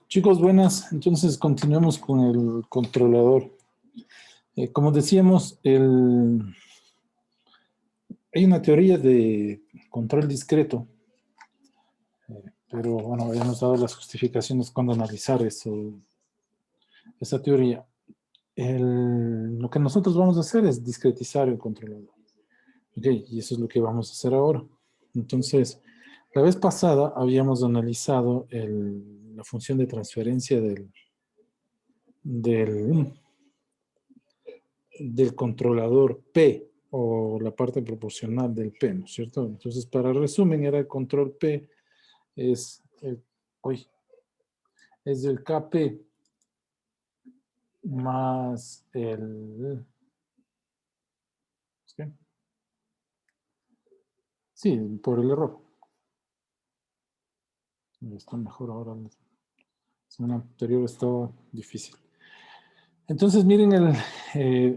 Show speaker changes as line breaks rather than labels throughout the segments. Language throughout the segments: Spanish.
Chicos, buenas. Entonces continuemos con el controlador. Como decíamos, hay una teoría de control discreto, pero bueno, habíamos dado las justificaciones cuando analizar esa teoría. Lo que nosotros vamos a hacer es discretizar el controlador. Ok, y eso es lo que vamos a hacer ahora. Entonces, la vez pasada habíamos analizado la función de transferencia del del controlador P o la parte proporcional del P, ¿no es cierto? Entonces, para resumen, era el control P, es el, uy, es el KP más ¿sí? Sí, por el error. Está mejor ahora. La semana anterior estaba difícil. Entonces, miren,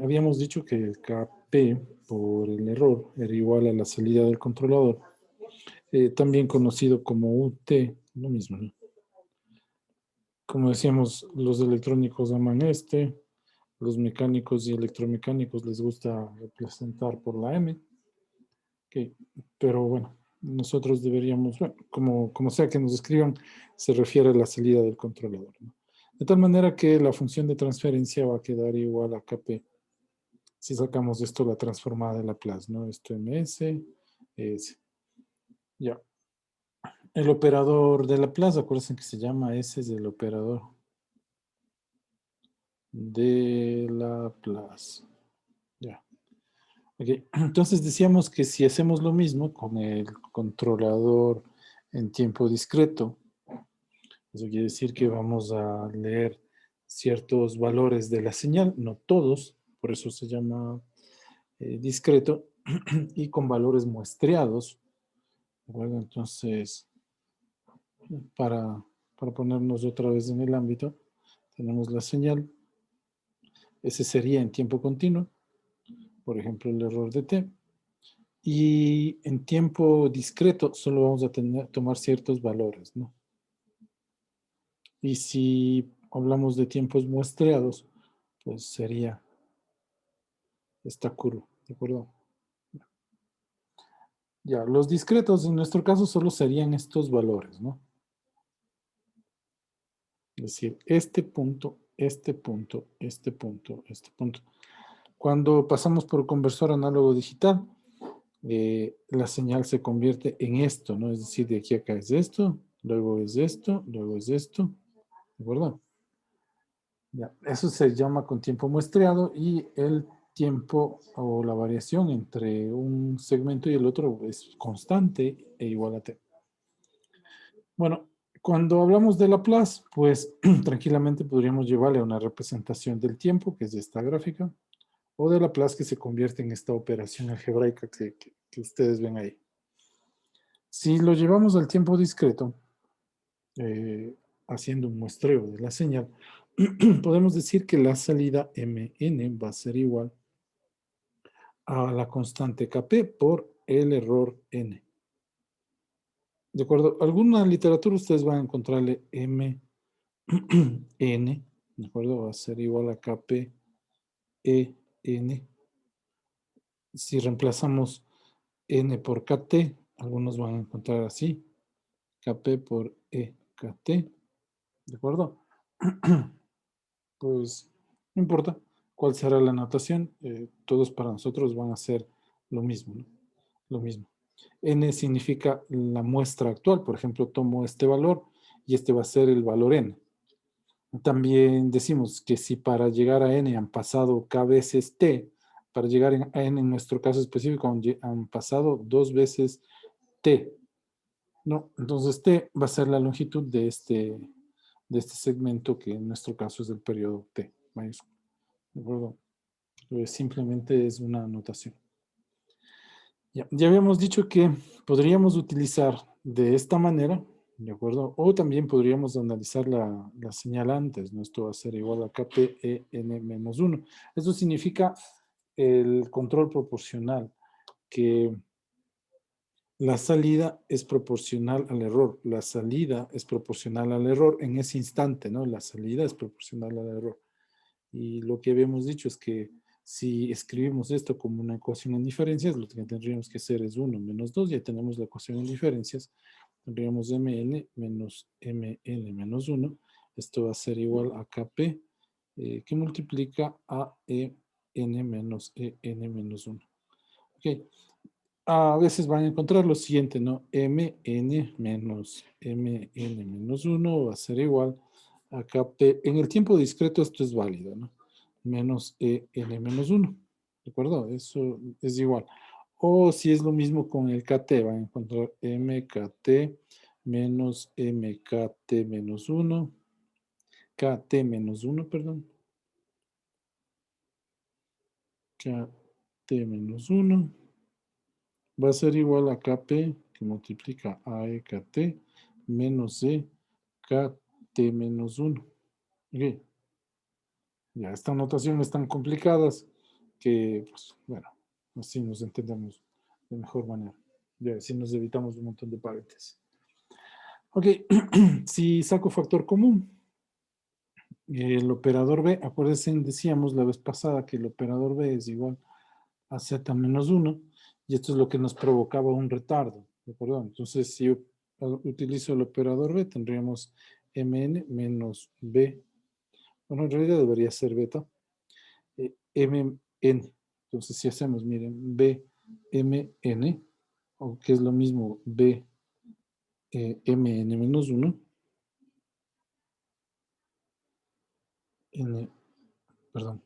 habíamos dicho que el KP por el error era igual a la salida del controlador, también conocido como UT, lo mismo, ¿no? Como decíamos, los electrónicos aman los mecánicos y electromecánicos les gusta representar por la M, okay. Pero bueno, nosotros deberíamos, bueno, como sea que nos escriban, se refiere a la salida del controlador, ¿no? De tal manera que la función de transferencia va a quedar igual a Kp. Si sacamos esto, la transformada de Laplace, ¿no? Esto ms es, ya. El operador de Laplace, acuérdense que se llama S, es el operador de Laplace. Ya. Okay. Entonces decíamos que si hacemos lo mismo con el controlador en tiempo discreto, eso quiere decir que vamos a leer ciertos valores de la señal, no todos, por eso se llama discreto, y con valores muestreados. Bueno, entonces, para, para ponernos otra vez en el ámbito, tenemos la señal, ese sería en tiempo continuo, por ejemplo el error de t. Y en tiempo discreto solo vamos a tomar ciertos valores, ¿no? Y si hablamos de tiempos muestreados, pues sería esta curva, ¿de acuerdo? Ya, los discretos en nuestro caso solo serían estos valores, ¿no? Es decir, este punto, este punto, este punto, este punto. Cuando pasamos por conversor análogo digital, la señal se convierte en esto, ¿no? Es decir, de aquí a acá es esto, luego es esto, luego es esto, ¿de acuerdo? Ya, eso se llama con tiempo muestreado y el tiempo o la variación entre un segmento y el otro es constante e igual a t. Bueno, cuando hablamos de Laplace, pues tranquilamente podríamos llevarle a una representación del tiempo, que es esta gráfica, o de Laplace que se convierte en esta operación algebraica que ustedes ven ahí. Si lo llevamos al tiempo discreto, haciendo un muestreo de la señal, podemos decir que la salida Mn va a ser igual a la constante Kp por el error n. ¿De acuerdo? Alguna literatura ustedes van a encontrarle Mn, ¿de acuerdo? Va a ser igual a Kp En. Si reemplazamos n por Kt, algunos van a encontrar así, Kp por Ekt, ¿de acuerdo? Pues no importa cuál será la notación, todos para nosotros van a ser lo mismo, ¿no? Lo mismo. N significa la muestra actual, por ejemplo, tomo este valor y este va a ser el valor N. También decimos que si para llegar a N han pasado K veces T, para llegar a N en nuestro caso específico han pasado 2 veces T, ¿no? Entonces T va a ser la longitud de este segmento que en nuestro caso es el periodo T mayúsculo. ¿De acuerdo? Pues simplemente es una anotación. Ya habíamos dicho que podríamos utilizar de esta manera, ¿de acuerdo? O también podríamos analizar la señal antes, ¿no? Esto va a ser igual a KPN-1. Eso significa el control proporcional, que La salida es proporcional al error. La salida es proporcional al error en ese instante, ¿no? La salida es proporcional al error. Y lo que habíamos dicho es que si escribimos esto como una ecuación en diferencias, lo que tendríamos que hacer es 1 menos 2. Ya tenemos la ecuación en diferencias. Tendríamos mn menos mn menos 1. Esto va a ser igual a kp, que multiplica a en menos en menos 1. Ok. A veces van a encontrar lo siguiente, ¿no? mn menos mn menos 1 va a ser igual a kp. En el tiempo discreto esto es válido, ¿no? Menos en menos 1. ¿De acuerdo? Eso es igual. O si es lo mismo con el kt, van a encontrar mkt menos mkt menos 1. Kt menos 1, perdón. Kt menos 1 va a ser igual a kp, que multiplica a ekt menos kt menos 1. Ok. Ya, esta notación es tan complicadas que, pues, bueno, así nos entendemos de mejor manera. Ya, así nos evitamos un montón de paréntesis. Ok, si saco factor común, el operador b, acuérdense, decíamos la vez pasada que el operador b es igual a z menos 1, y esto es lo que nos provocaba un retardo, ¿de acuerdo? Entonces, si yo utilizo el operador b, tendríamos mn menos b, bueno, en realidad debería ser beta, mn, entonces si hacemos, miren, b, mn, o que es lo mismo b, mn menos 1, n, perdón,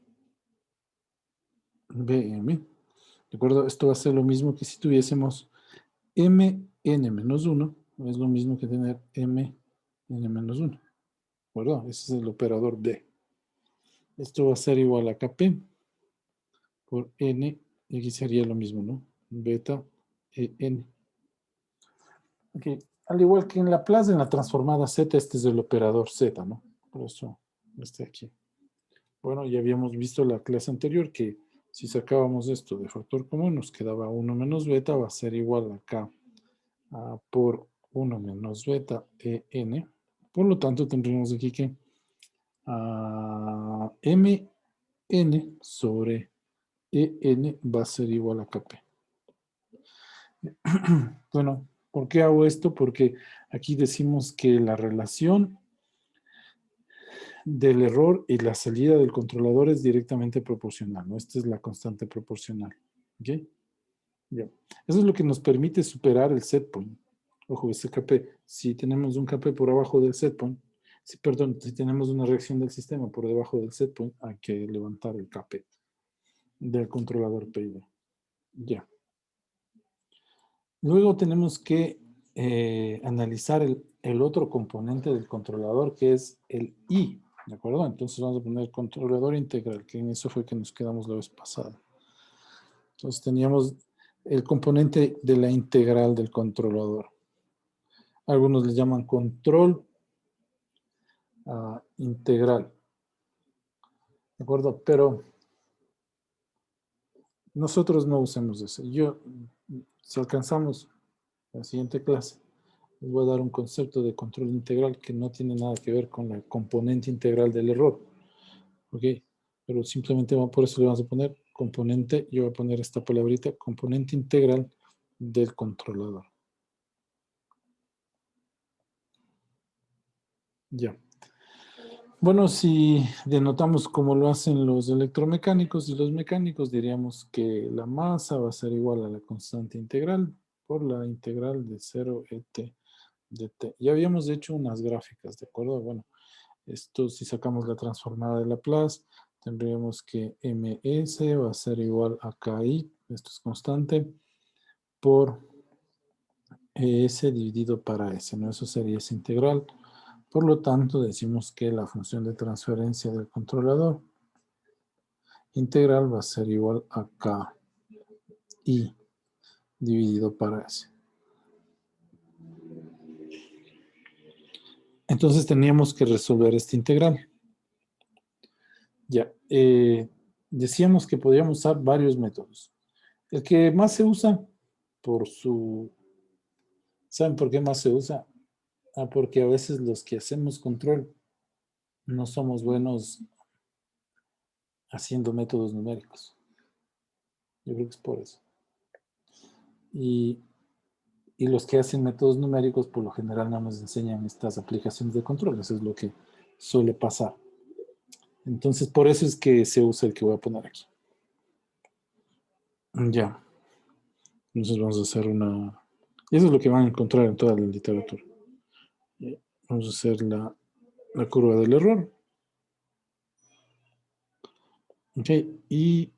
bm, ¿de acuerdo? Esto va a ser lo mismo que si tuviésemos mn menos 1, es lo mismo que tener mn menos 1, ¿de acuerdo? Ese es el operador b. Esto va a ser igual a kp por n, y aquí sería lo mismo, ¿no? Beta n. Ok, al igual que en Laplace, en la transformada z, este es el operador z, ¿no? Por eso este aquí. Bueno, ya habíamos visto la clase anterior que si sacábamos esto de factor común, nos quedaba 1 menos beta, va a ser igual acá por 1 menos beta en. Por lo tanto, tendríamos aquí que mn sobre en va a ser igual a kp. Bueno, ¿por qué hago esto? Porque aquí decimos que la relación del error y la salida del controlador es directamente proporcional, ¿no? Esta es la constante proporcional. ¿Ok? Ya. Eso es lo que nos permite superar el set point. Ojo, ese KP. Si tenemos un KP por abajo del set point, perdón, si tenemos una reacción del sistema por debajo del set point, hay que levantar el KP del controlador PID. Ya. Luego tenemos que analizar el otro componente del controlador, que es el I, ¿de acuerdo? Entonces vamos a poner el controlador integral, que en eso fue que nos quedamos la vez pasada. Entonces teníamos el componente de la integral del controlador. Algunos le llaman control integral, ¿de acuerdo? Pero nosotros no usemos eso. Si alcanzamos la siguiente clase, les voy a dar un concepto de control integral que no tiene nada que ver con la componente integral del error. ¿Ok? Pero simplemente por eso le vamos a poner componente, yo voy a poner esta palabrita, componente integral del controlador. Ya. Bueno, si denotamos como lo hacen los electromecánicos y los mecánicos, diríamos que la masa va a ser igual a la constante integral por la integral de 0 et de t. Ya habíamos hecho unas gráficas, ¿de acuerdo? Bueno, esto si sacamos la transformada de Laplace, tendríamos que ms va a ser igual a ki, esto es constante, por s dividido para s, ¿no? Eso sería esa integral. Por lo tanto, decimos que la función de transferencia del controlador integral va a ser igual a ki dividido para s. Entonces teníamos que resolver esta integral. Ya, decíamos que podíamos usar varios métodos. El que más se usa por su ¿Saben por qué más se usa? Porque a veces los que hacemos control no somos buenos haciendo métodos numéricos. Yo creo que es por eso. Y los que hacen métodos numéricos por lo general no nos enseñan estas aplicaciones de control. Eso es lo que suele pasar. Entonces, por eso es que se usa el que voy a poner aquí. Ya. Entonces vamos a hacer una... Eso es lo que van a encontrar en toda la literatura. Vamos a hacer la curva del error. Ok. Y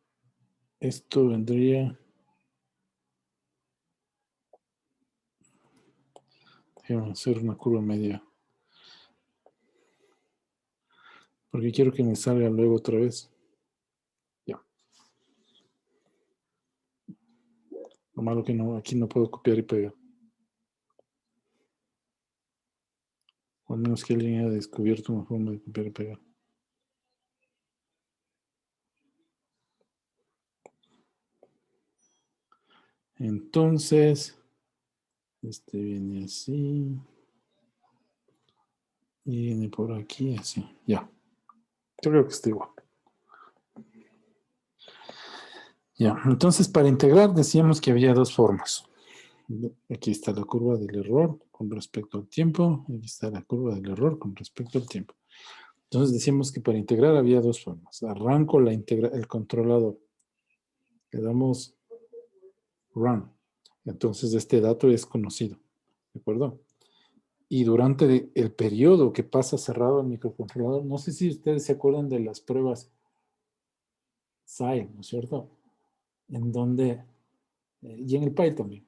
esto vendría... Déjame hacer una curva media. Porque quiero que me salga luego otra vez. Ya. Lo malo que no, aquí no puedo copiar y pegar. O al menos que alguien haya descubierto una forma de copiar y pegar. Entonces, este viene así. Y viene por aquí así. Ya. Yo creo que está igual. Ya. Entonces, para integrar decíamos que había dos formas. Aquí está la curva del error con respecto al tiempo. Aquí está la curva del error con respecto al tiempo. Entonces decíamos que para integrar había dos formas. Arranco el controlador. Le damos run. Entonces este dato es conocido. ¿De acuerdo? Y durante el periodo que pasa cerrado el microcontrolador, no sé si ustedes se acuerdan de las pruebas SAE, ¿no es cierto? En donde, y en el Python también,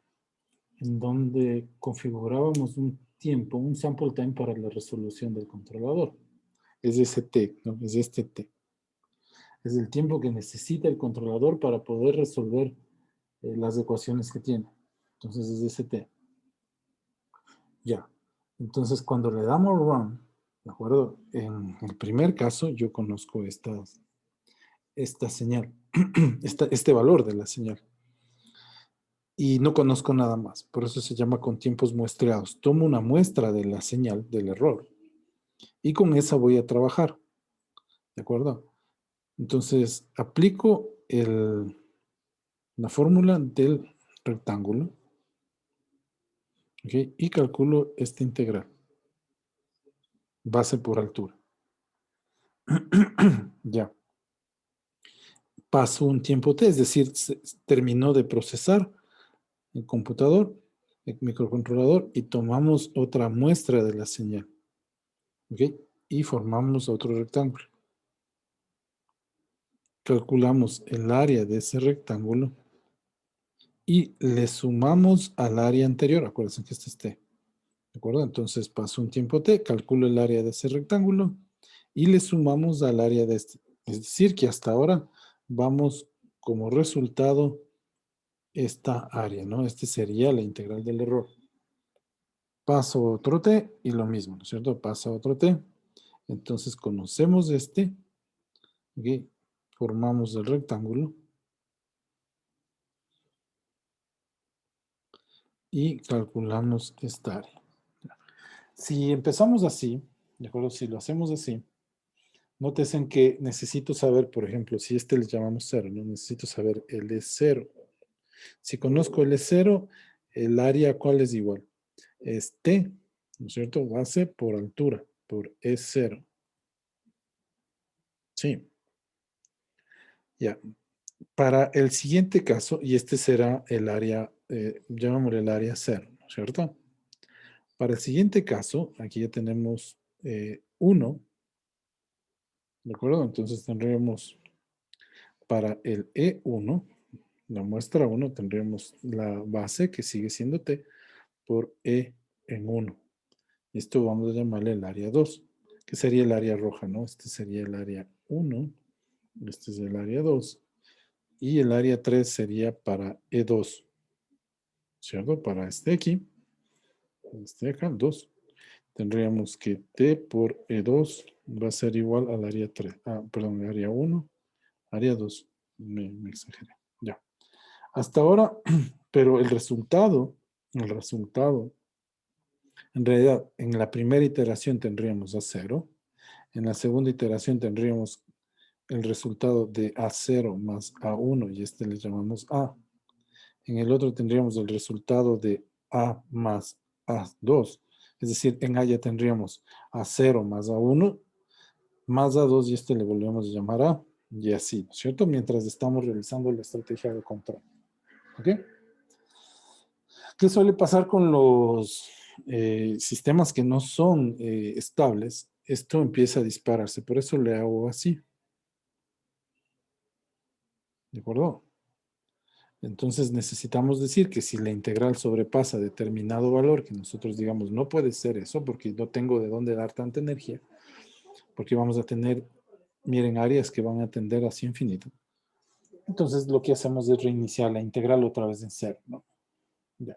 en donde configurábamos un tiempo, un sample time para la resolución del controlador. Es ese T, ¿no? Es este T. Es el tiempo que necesita el controlador para poder resolver las ecuaciones que tiene. Entonces es ese T. Ya. Entonces cuando le damos run, ¿de acuerdo? En el primer caso yo conozco esta señal, este valor de la señal. Y no conozco nada más. Por eso se llama con tiempos muestreados. Tomo una muestra de la señal del error y con esa voy a trabajar. ¿De acuerdo? Entonces aplico la fórmula del rectángulo, ¿okay? Y calculo esta integral, base por altura. Ya. Paso un tiempo T, es decir, terminó de procesar el computador, el microcontrolador, y tomamos otra muestra de la señal. ¿Okay? Y formamos otro rectángulo. Calculamos el área de ese rectángulo y le sumamos al área anterior. Acuérdense que este es T. ¿De acuerdo? Entonces paso un tiempo T, calculo el área de ese rectángulo y le sumamos al área de este. Es decir, que hasta ahora vamos como resultado esta área, ¿no? Este sería la integral del error. Paso otro T y lo mismo, ¿no es cierto? Pasa otro T. Entonces conocemos este. ¿Okay? Formamos el rectángulo. Y calculamos esta área. Si empezamos así, ¿de acuerdo? Si lo hacemos así, nótense que necesito saber, por ejemplo, si este le llamamos 0, ¿no? Necesito saber el E0. Si conozco el E0, el área, ¿cuál es igual? Es T, ¿no es cierto? Base por altura, por E0. Sí. Ya. Para el siguiente caso, y este será el área, llamémosle el área 0, ¿no es cierto? Para el siguiente caso, aquí ya tenemos 1, ¿de acuerdo? Entonces tendríamos para el E1, la muestra 1, tendríamos la base que sigue siendo T por E en 1. Esto vamos a llamarle el área 2, que sería el área roja, ¿no? Este sería el área 1, este es el área 2, y el área 3 sería para E2, ¿cierto? Para este aquí, este acá, 2. Tendríamos que T por E2 va a ser igual al área 3, perdón, área 1, área 2, me exageré, ya. Hasta ahora, pero el resultado En realidad, en la primera iteración tendríamos A0. En la segunda iteración tendríamos el resultado de A0 más A1 y este le llamamos A. En el otro tendríamos el resultado de A más A2. Es decir, en A ya tendríamos A0 más A1 más A2 y este le volvemos a llamar A. Y así, ¿no es cierto? Mientras estamos realizando la estrategia de control. ¿Ok? ¿Qué suele pasar con los sistemas que no son estables? Esto empieza a dispararse, por eso le hago así. ¿De acuerdo? Entonces necesitamos decir que si la integral sobrepasa determinado valor, que nosotros digamos no puede ser eso porque no tengo de dónde dar tanta energía, porque vamos a tener, miren, áreas que van a tender hacia infinito. Entonces lo que hacemos es reiniciar la integral otra vez en cero, ¿no? Ya.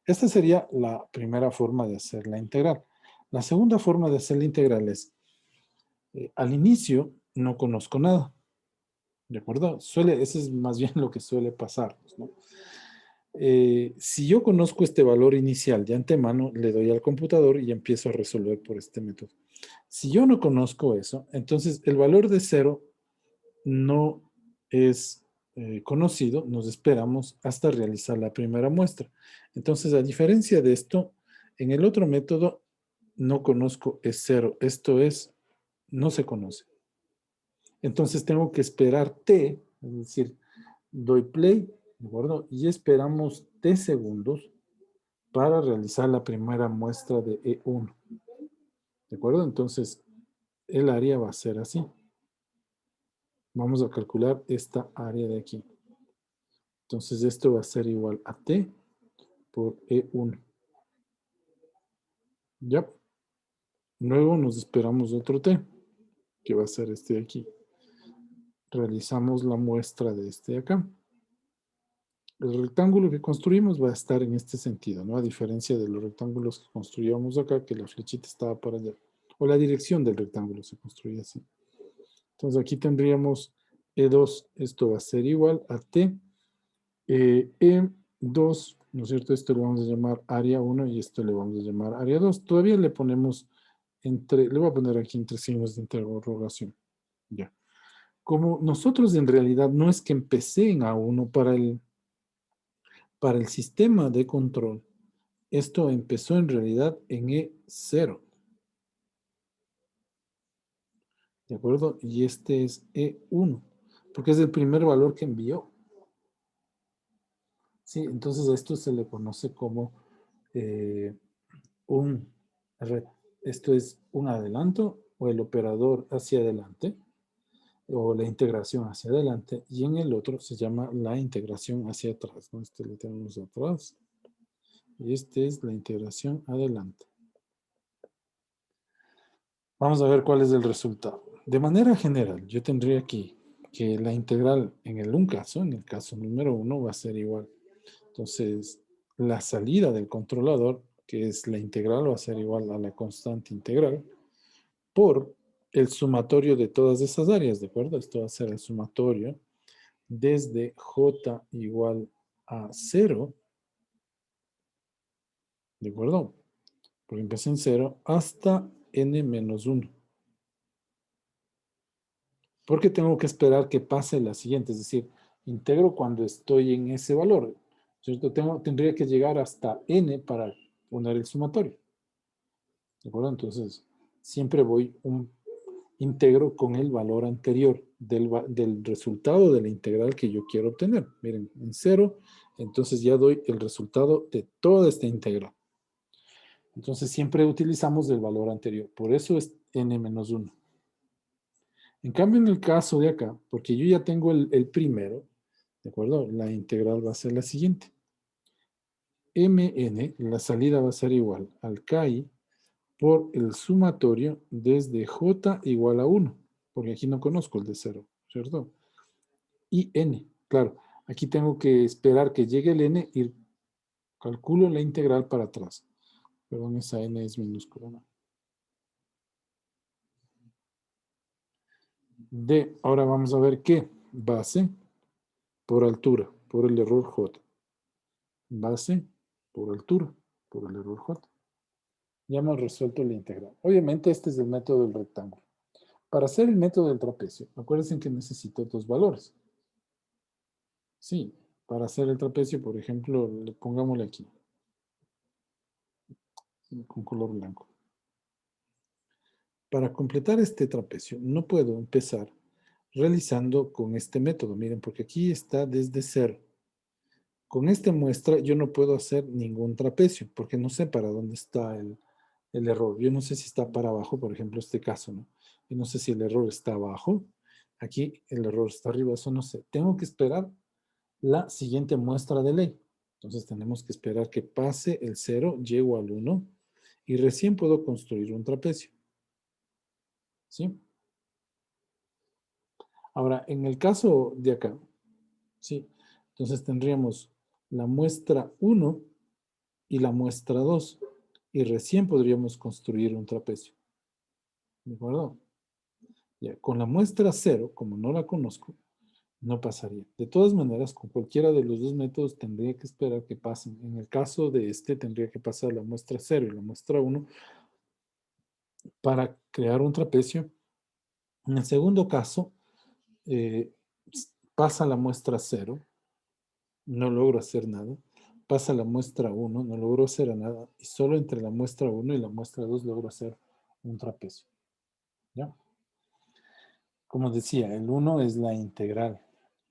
Esta sería la primera forma de hacer la integral. La segunda forma de hacer la integral es, al inicio no conozco nada, ¿de acuerdo? Eso es más bien lo que suele pasar, ¿no? Si yo conozco este valor inicial de antemano, le doy al computador y empiezo a resolver por este método. Si yo no conozco eso, entonces el valor de cero no es conocido, nos esperamos hasta realizar la primera muestra. Entonces, a diferencia de esto, en el otro método no conozco es cero, esto es, no se conoce. Entonces tengo que esperar t, es decir, doy play, ¿de acuerdo? Y esperamos t segundos para realizar la primera muestra de E1. ¿De acuerdo? Entonces, el área va a ser así. Vamos a calcular esta área de aquí. Entonces, esto va a ser igual a T por E1. Ya. Luego nos esperamos otro T, que va a ser este de aquí. Realizamos la muestra de este de acá. El rectángulo que construimos va a estar en este sentido, ¿no? A diferencia de los rectángulos que construíamos acá, que la flechita estaba para allá. O la dirección del rectángulo se construye así. Entonces aquí tendríamos E2, esto va a ser igual a T. E2, ¿no es cierto? Esto le vamos a llamar área 1 y esto le vamos a llamar área 2. Todavía le ponemos le voy a poner aquí entre signos de interrogación. Ya. Como nosotros en realidad no es que empecé en A1 para el sistema de control, esto empezó en realidad en E0. ¿De acuerdo? Y este es E1, porque es el primer valor que envió. Sí, entonces a esto se le conoce como eh, un, esto es un adelanto o el operador hacia adelante o la integración hacia adelante y en el otro se llama la integración hacia atrás, ¿no? Este le tenemos atrás y este es la integración adelante. Vamos a ver cuál es el resultado. De manera general, yo tendría aquí que la integral en el caso número 1, va a ser igual. Entonces, la salida del controlador, que es la integral, va a ser igual a la constante integral por el sumatorio de todas esas áreas, ¿de acuerdo? Esto va a ser el sumatorio desde j igual a 0, ¿de acuerdo? Porque empecé en 0 hasta n menos 1. Porque tengo que esperar que pase la siguiente, es decir, integro cuando estoy en ese valor, ¿cierto? Tendría que llegar hasta n para poner el sumatorio, ¿de acuerdo? Entonces, siempre voy integro con el valor anterior del resultado de la integral que yo quiero obtener. Miren, en 0, entonces ya doy el resultado de toda esta integral. Entonces siempre utilizamos el valor anterior. Por eso es n menos 1. En cambio, en el caso de acá, porque yo ya tengo el primero, ¿de acuerdo? La integral va a ser la siguiente. Mn, la salida va a ser igual al KI por el sumatorio desde j igual a 1, porque aquí no conozco el de 0, ¿cierto? Y n, claro, aquí tengo que esperar que llegue el n y calculo la integral para atrás. Perdón, esa n es minúscula, ¿no? Ahora vamos a ver qué base por altura, por el error j. Base por altura, por el error j. Ya hemos resuelto la integral. Obviamente este es el método del rectángulo. Para hacer el método del trapecio, acuérdense que necesito dos valores. Sí, para hacer el trapecio, por ejemplo, pongámosle aquí, con color blanco. Para completar este trapecio, no puedo empezar realizando con este método. Miren, porque aquí está desde cero. Con esta muestra yo no puedo hacer ningún trapecio, porque no sé para dónde está el error. Yo no sé si está para abajo, por ejemplo, este caso, ¿no? Yo no sé si el error está abajo. Aquí el error está arriba, eso no sé. Tengo que esperar la siguiente muestra de ley. Entonces tenemos que esperar que pase el 0, llego al 1 y recién puedo construir un trapecio. ¿Sí? Ahora, en el caso de acá, ¿sí? Entonces tendríamos la muestra 1 y la muestra 2 y recién podríamos construir un trapecio. ¿De acuerdo? Ya, con la muestra 0, como no la conozco, no pasaría. De todas maneras, con cualquiera de los dos métodos tendría que esperar que pasen. En el caso de este, tendría que pasar la muestra 0 y la muestra 1 para crear un trapecio. En el segundo caso, eh, pasa la muestra 0, no logro hacer nada. Pasa la muestra 1, no logro hacer nada. Y solo entre la muestra 1 y la muestra 2 logro hacer un trapecio. ¿Ya? Como decía, el 1 es la integral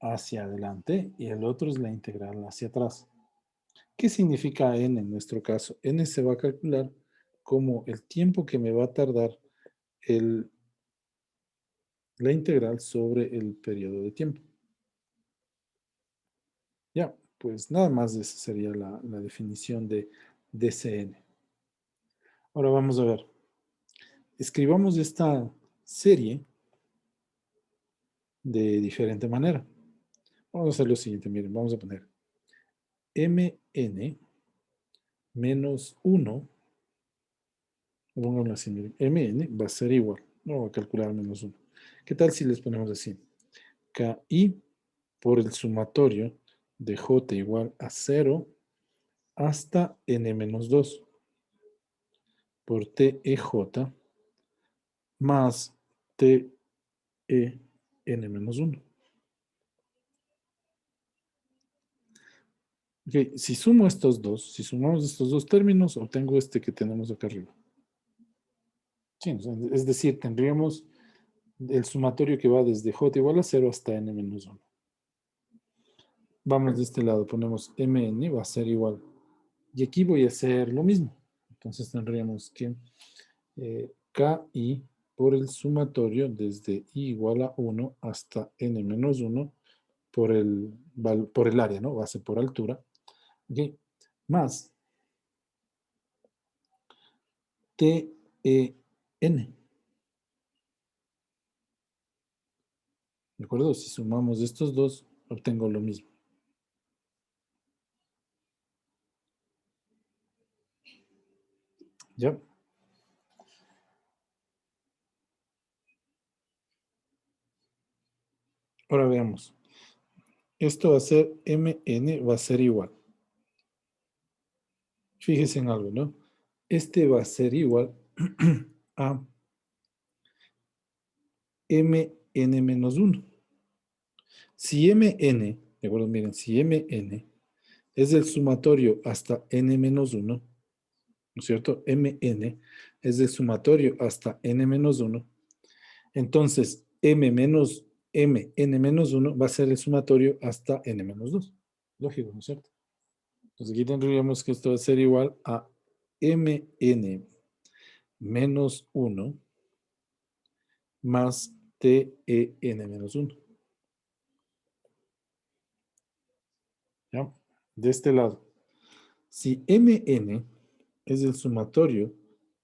hacia adelante y el otro es la integral hacia atrás. ¿Qué significa n en nuestro caso? N se va a calcular como el tiempo que me va a tardar la integral sobre el periodo de tiempo. Ya, pues nada más esa sería la definición de dCn. Ahora vamos a ver. Escribamos esta serie de diferente manera. Vamos a hacer lo siguiente, miren, vamos a poner mn menos 1, pongámoslo así, miren, mn va a ser igual, no va a calcular menos 1. ¿Qué tal si les ponemos así? Ki por el sumatorio de j igual a 0 hasta n menos 2 por tej más ten menos 1. Ok, si sumo estos dos, si sumamos estos dos términos, obtengo este que tenemos acá arriba. Sí, es decir, tendríamos el sumatorio que va desde j igual a 0 hasta n menos 1. Vamos de este lado, ponemos mn va a ser igual. Y aquí voy a hacer lo mismo. Entonces tendríamos que ki por el sumatorio desde i igual a 1 hasta n menos 1 por el área, ¿no? Base por altura. ¿Ok? Más ten. ¿De acuerdo? Si sumamos estos dos, obtengo lo mismo. ¿Ya? Ahora veamos. Esto va a ser mn, va a ser igual. Fíjense en algo, ¿no? Este va a ser igual a mn menos 1. Si mn, de acuerdo, miren, si mn es el sumatorio hasta n menos 1, ¿no es cierto? Mn es el sumatorio hasta n menos 1. Entonces, n menos 1 va a ser el sumatorio hasta n menos 2. Lógico, ¿no es cierto? Entonces aquí tendríamos que esto va a ser igual a mn menos 1 más ten menos 1. ¿Ya? De este lado. Si mn es el sumatorio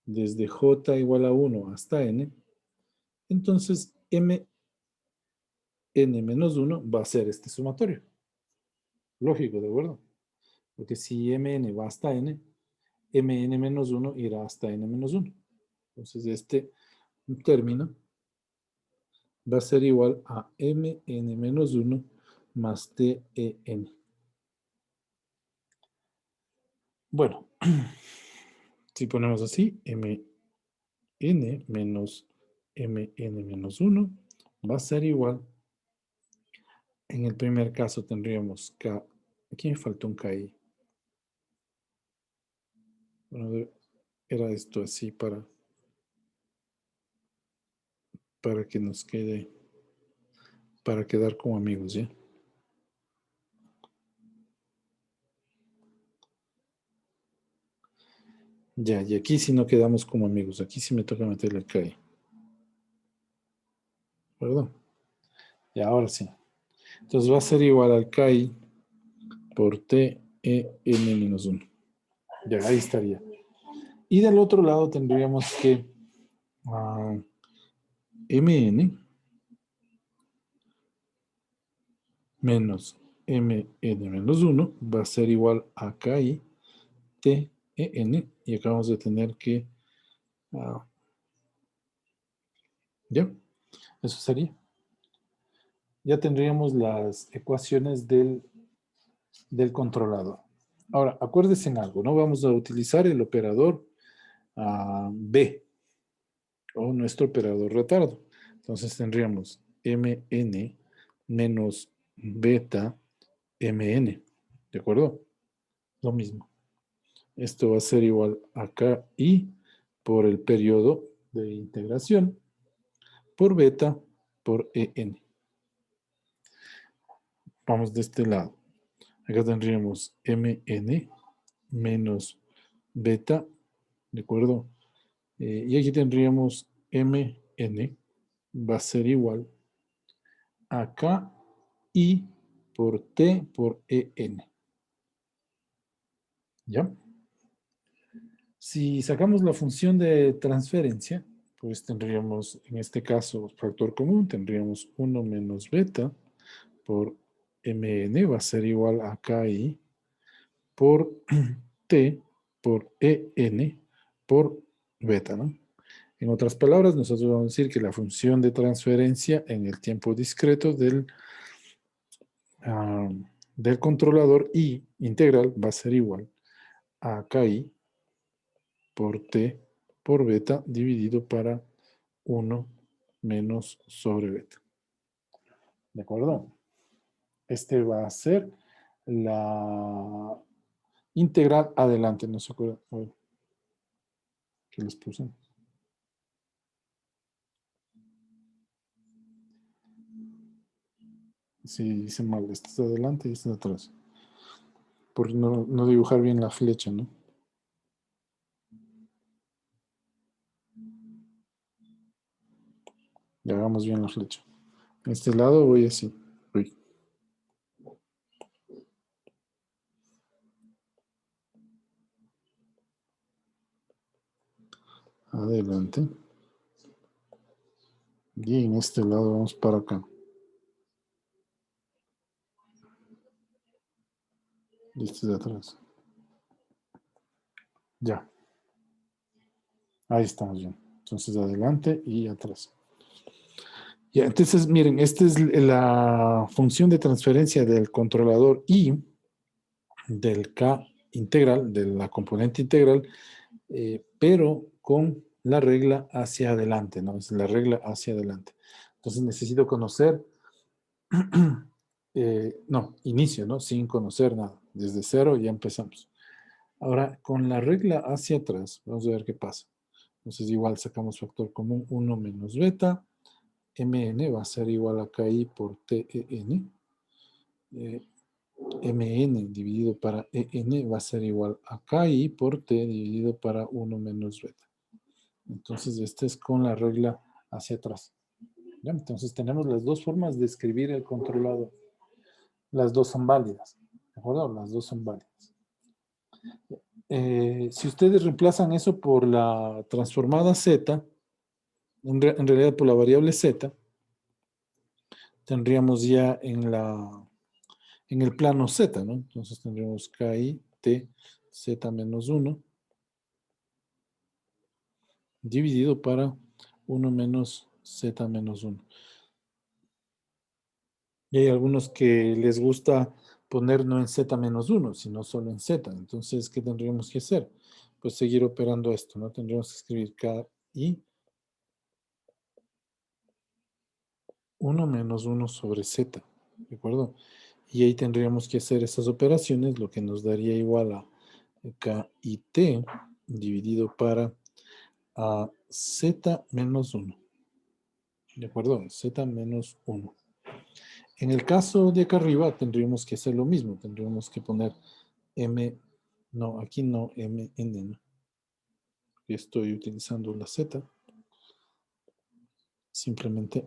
desde j igual a 1 hasta n, entonces mn menos 1 va a ser este sumatorio. Lógico, ¿de acuerdo? Porque si mn va hasta n, mn menos 1 irá hasta n menos 1. Entonces este término va a ser igual a mn menos 1 más ten. Bueno, Si ponemos así, mn menos mn menos 1 va a ser igual. En el primer caso tendríamos k. Aquí me faltó un k. Bueno, era esto así para que nos quede, para quedar como amigos, ¿ya? Ya, y aquí sí no quedamos como amigos. Aquí sí me toca meterle el k. ¿Perdón? Y ahora sí. Entonces va a ser igual al k por t e n menos 1. Ya, ahí estaría. Y del otro lado tendríamos que mn menos mn menos 1 va a ser igual a ki t e n. Y acabamos de tener que... ya, eso sería. Ya tendríamos las ecuaciones del controlador. Ahora, acuérdense en algo, ¿no? Vamos a utilizar el operador B, o nuestro operador retardo. Entonces tendríamos mn menos beta mn, ¿de acuerdo? Lo mismo. Esto va a ser igual a KI por el periodo de integración por beta por en. Vamos de este lado. Acá tendríamos mn menos beta, ¿de acuerdo? Y aquí tendríamos mn va a ser igual a KI por T por EN. ¿Ya? Si sacamos la función de transferencia, pues tendríamos, en este caso, factor común, tendríamos 1 menos beta por mn, va a ser igual a KI por T por EN por beta, ¿no? En otras palabras, nosotros vamos a decir que la función de transferencia en el tiempo discreto del controlador I integral va a ser igual a KI por T por beta dividido para 1 menos sobre beta. ¿De acuerdo? Este va a ser la integral adelante. No se acuerdan. ¿Qué les puse? Sí, dice mal. Este está adelante y este está atrás. Por no dibujar bien la flecha, ¿no? Y hagamos bien la flecha. En este lado voy así. Uy. Adelante. Y en este lado vamos para acá. Y este de atrás. Ya. Ahí estamos bien. Entonces adelante y atrás. Ya, entonces miren, esta es la función de transferencia del controlador I del K integral, de la componente integral, pero con la regla hacia adelante, ¿no? Es la regla hacia adelante. Entonces necesito conocer, no, inicio, ¿no? Sin conocer nada. Desde cero ya empezamos. Ahora, con la regla hacia atrás, vamos a ver qué pasa. Entonces igual sacamos factor común 1 menos beta. Mn va a ser igual a KI por TEN. Mn dividido para En va a ser igual a KI por T dividido para 1 menos beta. Entonces, este es con la regla hacia atrás. ¿Ya? Entonces, tenemos las dos formas de escribir el controlador. Las dos son válidas. ¿De acuerdo? Las dos son válidas. Si ustedes reemplazan eso por la transformada z, en realidad por la variable z, tendríamos ya en el plano z, ¿no? Entonces tendríamos KI T z menos 1 dividido para 1 menos z menos 1. Y hay algunos que les gusta poner no en z menos 1, sino solo en z. Entonces, ¿qué tendríamos que hacer? pues seguir operando esto, ¿no? Tendríamos que escribir KI 1 menos 1 sobre Z, ¿de acuerdo? Y ahí tendríamos que hacer esas operaciones, lo que nos daría igual a KIT dividido para Z menos 1, ¿de acuerdo? Z menos 1. En el caso de acá arriba tendríamos que hacer lo mismo, tendríamos que poner M, no, aquí no, MN, ¿no? Estoy utilizando la Z, simplemente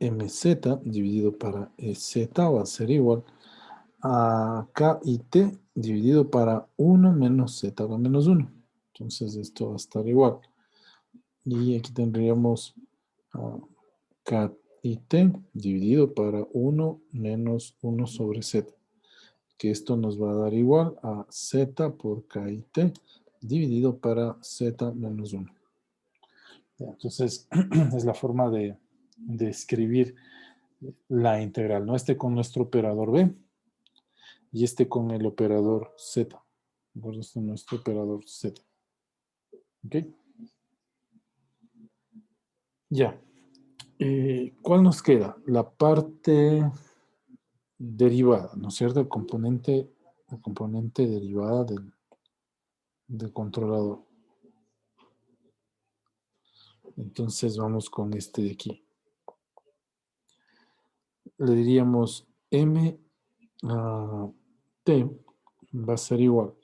MZ dividido para Z va a ser igual a K y T dividido para 1 menos Z va a menos 1. Entonces esto va a estar igual. Y aquí tendríamos K y T dividido para 1 menos 1 sobre Z. Que esto nos va a dar igual a Z por K y T dividido para Z menos 1. Entonces, es la forma de escribir la integral, ¿no? Este con nuestro operador B y este con el operador Z. Por esto nuestro operador Z. ¿Ok? Ya. ¿Cuál nos queda? La parte derivada, ¿no es cierto? El componente derivada del controlador. Entonces vamos con este de aquí. Le diríamos M T va a ser igual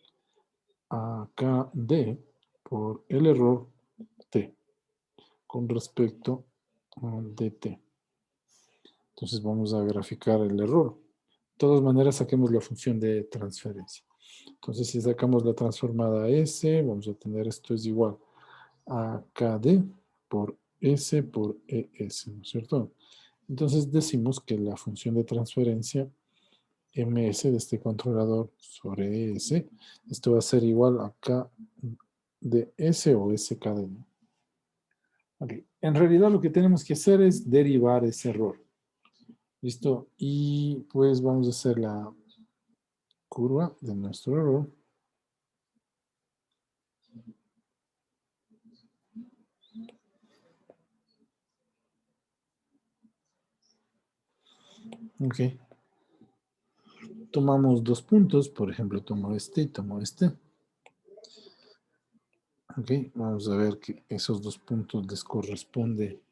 a KD por el error T con respecto a DT. Entonces vamos a graficar el error. De todas maneras saquemos la función de transferencia. Entonces si sacamos la transformada S, vamos a tener esto es igual a KD por S por ES, ¿no es cierto? Entonces decimos que la función de transferencia MS de este controlador sobre ES, esto va a ser igual a K de S o SKD. Okay. En realidad lo que tenemos que hacer es derivar ese error. ¿Listo? Y pues vamos a hacer la curva de nuestro error. Ok. Tomamos dos puntos, por ejemplo, tomo este y tomo este. Ok, vamos a ver que esos dos puntos les corresponde,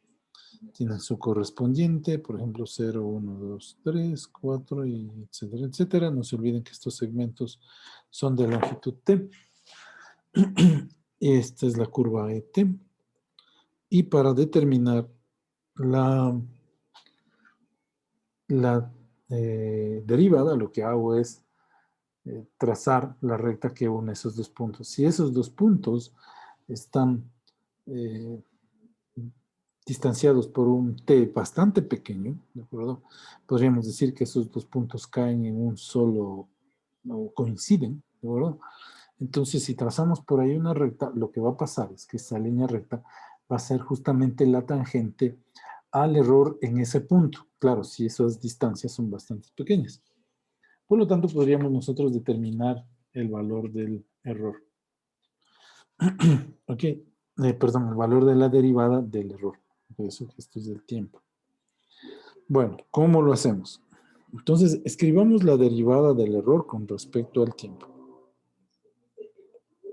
tienen su correspondiente, por ejemplo, 0, 1, 2, 3, 4, y etcétera, etcétera. No se olviden que estos segmentos son de longitud T. Esta es la curva ET. Y para determinar la derivada, lo que hago es trazar la recta que une esos dos puntos. Si esos dos puntos están distanciados por un t bastante pequeño, ¿de acuerdo? Podríamos decir que esos dos puntos caen en un solo, o coinciden, ¿de acuerdo? Entonces, si trazamos por ahí una recta, lo que va a pasar es que esa línea recta va a ser justamente la tangente al error en ese punto. Claro, si esas distancias son bastante pequeñas. Por lo tanto, podríamos nosotros determinar el valor del error. Ok, perdón, el valor de la derivada del error. Por eso que esto es del tiempo. Bueno, ¿cómo lo hacemos? Entonces, escribamos la derivada del error con respecto al tiempo.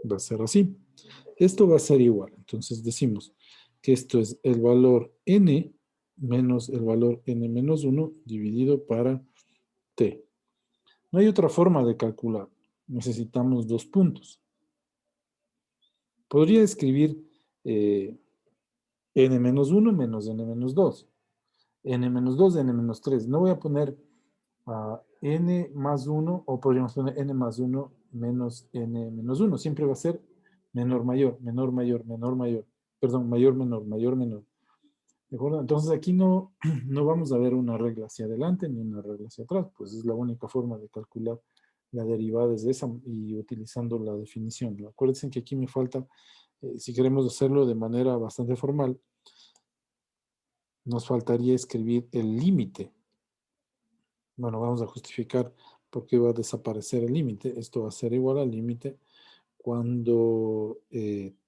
Va a ser así. Esto va a ser igual. Entonces decimos que esto es el valor n menos el valor n menos 1 dividido para t. No hay otra forma de calcular. Necesitamos dos puntos. Podría escribir n menos 1 menos n menos 2. N menos 2, n menos 3. No voy a poner n más 1, o podríamos poner n más 1 menos n menos 1. Siempre va a ser menor, mayor, menor, mayor, menor, mayor. Perdón, mayor, menor, mayor, menor. ¿De acuerdo? Entonces aquí no, no vamos a ver una regla hacia adelante ni una regla hacia atrás, pues es la única forma de calcular la derivada desde esa y utilizando la definición. Acuérdense que aquí me falta, si queremos hacerlo de manera bastante formal, nos faltaría escribir el límite. Bueno, vamos a justificar por qué va a desaparecer el límite. Esto va a ser igual al límite cuando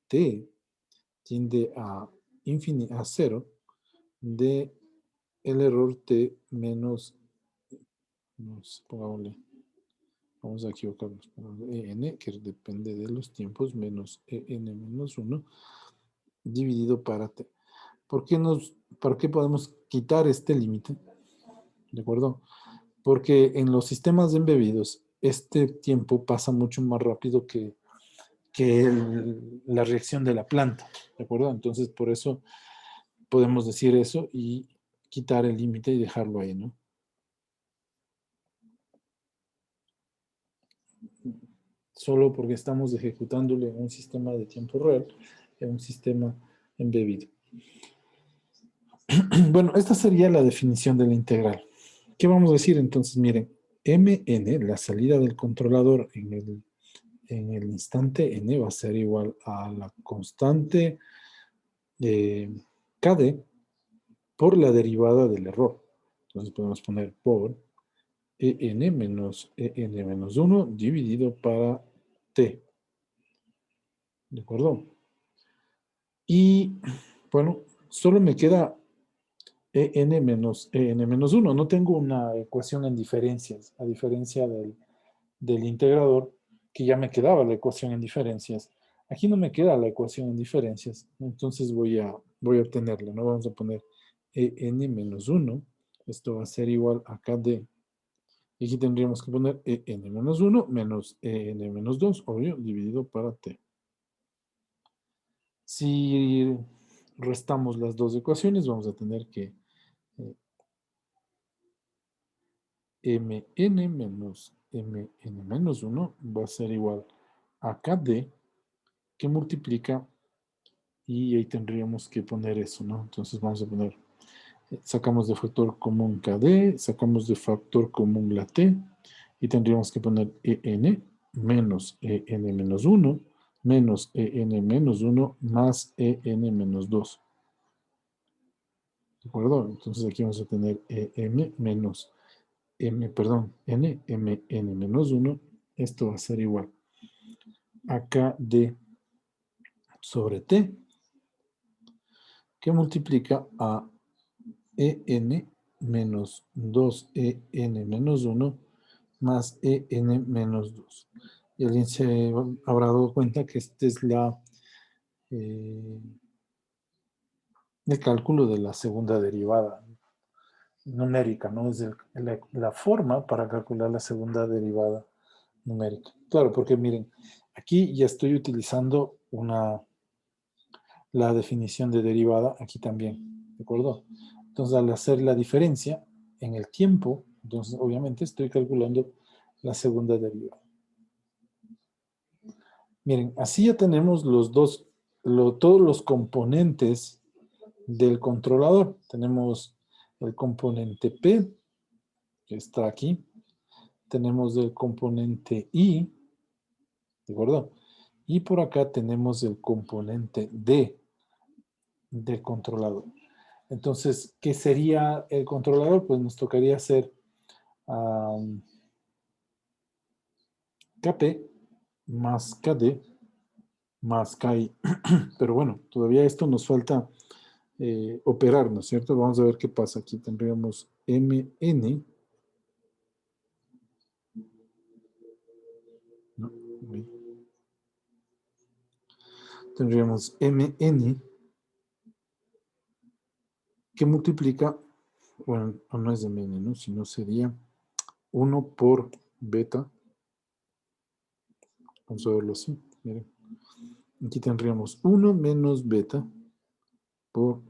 t tiende a cero, de el error t menos, pongámosle, vamos a equivocarnos, en, que depende de los tiempos, menos en menos 1, dividido para t. ¿Por qué podemos quitar este límite? ¿De acuerdo? Porque en los sistemas embebidos, este tiempo pasa mucho más rápido que la reacción de la planta. ¿De acuerdo? Entonces, por eso podemos decir eso y quitar el límite y dejarlo ahí, ¿no? Solo porque estamos ejecutándole un sistema de tiempo real, en un sistema embebido. Bueno, esta sería la definición de la integral. ¿Qué vamos a decir entonces? Miren, Mn, la salida del controlador en el instante n va a ser igual a la constante Kd por la derivada del error. Entonces podemos poner por En menos En menos 1 dividido para T. ¿De acuerdo? Y bueno, solo me queda En menos 1. No tengo una ecuación en diferencias, a diferencia del integrador, que ya me quedaba la ecuación en diferencias. Aquí no me queda la ecuación en diferencias, entonces voy a obtenerla, ¿no? Vamos a poner En menos 1. Esto va a ser igual a KD. Y aquí tendríamos que poner En menos 1 menos En menos 2, obvio, dividido para T. Si restamos las dos ecuaciones, vamos a tener que Mn menos Mn menos 1 va a ser igual a Kd, que multiplica, y ahí tendríamos que poner eso, ¿no? Entonces vamos a poner, sacamos de factor común Kd, sacamos de factor común la T, y tendríamos que poner En menos En menos 1 menos En menos 1 más En menos 2. ¿De acuerdo? Entonces aquí vamos a tener M menos N menos 1. Esto va a ser igual a Kd sobre T, que multiplica a En menos 2En menos 1 más En menos 2. Y alguien se habrá dado cuenta que esta es el cálculo de la segunda derivada numérica, ¿no? Es la forma para calcular la segunda derivada numérica. Claro, porque miren, aquí ya estoy utilizando la definición de derivada aquí también, ¿de acuerdo? Entonces, al hacer la diferencia en el tiempo, entonces obviamente estoy calculando la segunda derivada. Miren, así ya tenemos todos los componentes del controlador. Tenemos el componente P, que está aquí. Tenemos el componente I, ¿de acuerdo? Y por acá tenemos el componente D del controlador. Entonces, ¿qué sería el controlador? Pues nos tocaría hacer KP más KD más KI. Pero bueno, todavía esto nos falta operar, ¿no es cierto? Vamos a ver qué pasa. Aquí tendríamos MN. No, tendríamos MN que multiplica, bueno, no es MN, ¿no? Sino sería 1 por beta. Vamos a verlo así, miren. Aquí tendríamos 1 menos beta por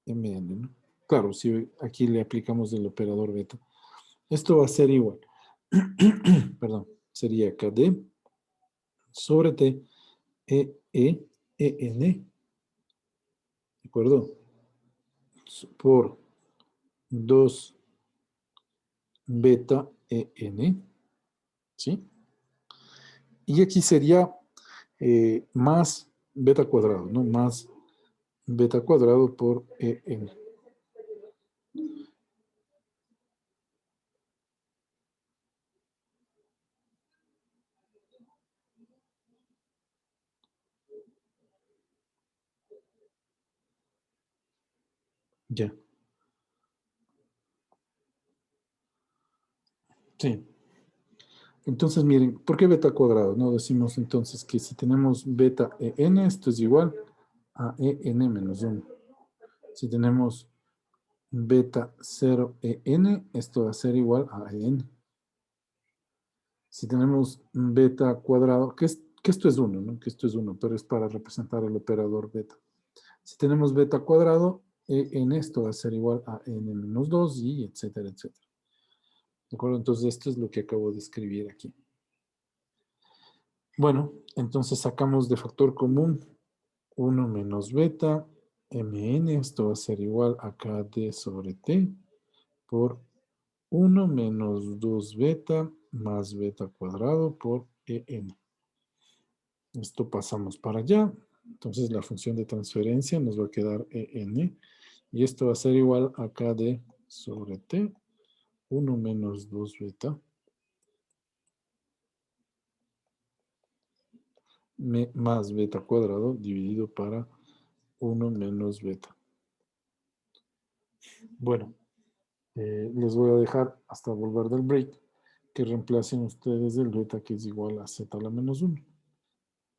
Mn, ¿no? Claro, si aquí le aplicamos el operador beta. Esto va a ser igual. Perdón, sería Kd sobre T En, ¿de acuerdo? Por 2 beta En, ¿sí? Y aquí sería más beta cuadrado, ¿no? Más beta cuadrado por En. Ya. Sí. Entonces, miren, ¿por qué beta cuadrado? No decimos entonces que si tenemos beta en, esto es igual a en menos 1. Si tenemos beta 0 en, esto va a ser igual a en. Si tenemos beta cuadrado, que esto es 1, ¿no? Que esto es 1, pero es para representar el operador beta. Si tenemos beta cuadrado, en esto va a ser igual a n menos 2 y etcétera, etcétera. ¿De acuerdo? Entonces, esto es lo que acabo de escribir aquí. Bueno, entonces sacamos de factor común 1 menos beta mn, esto va a ser igual a kd sobre t por 1 menos 2 beta más beta cuadrado por en. Esto pasamos para allá. Entonces la función de transferencia nos va a quedar en. Y esto va a ser igual a kd sobre t, 1 menos 2 beta más beta cuadrado dividido para 1 menos beta. Bueno, les voy a dejar hasta volver del break que reemplacen ustedes el beta que es igual a z a la menos 1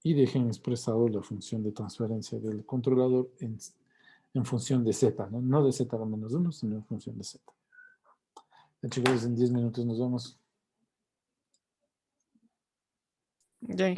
y dejen expresado la función de transferencia del controlador en función de z, ¿no? No de z a la menos 1, sino en función de z. Chicos, en 10 minutos nos vemos.
Ya,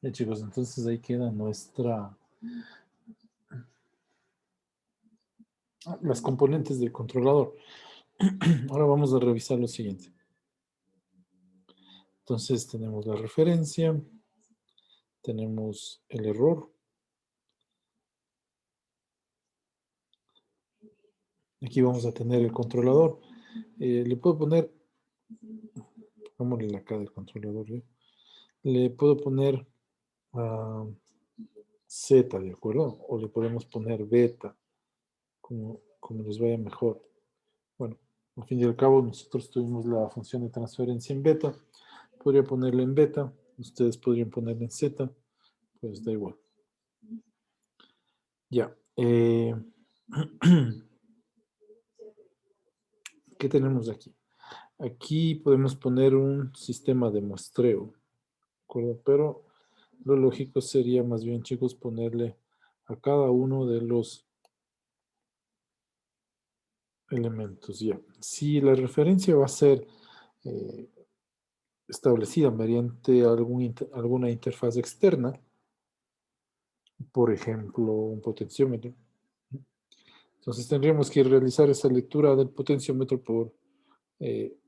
Ya, chicos, entonces ahí queda las componentes del controlador. Ahora vamos a revisar lo siguiente. Entonces tenemos la referencia, tenemos el error. Aquí vamos a tener el controlador. Le puedo poner, pongámosle acá del controlador, ¿eh? Le puedo poner Z, ¿de acuerdo? O le podemos poner beta, como les vaya mejor. Bueno, al fin y al cabo nosotros tuvimos la función de transferencia en beta. Podría ponerle en beta, ustedes podrían ponerle en Z, pues da igual. Ya. ¿Qué tenemos aquí? Aquí podemos poner un sistema de muestreo, ¿de acuerdo? Pero lo lógico sería más bien, chicos, ponerle a cada uno de los elementos, ya. Si la referencia va a ser eh, establecida mediante alguna interfaz externa, por ejemplo, un potenciómetro, entonces tendríamos que realizar esa lectura del potenciómetro por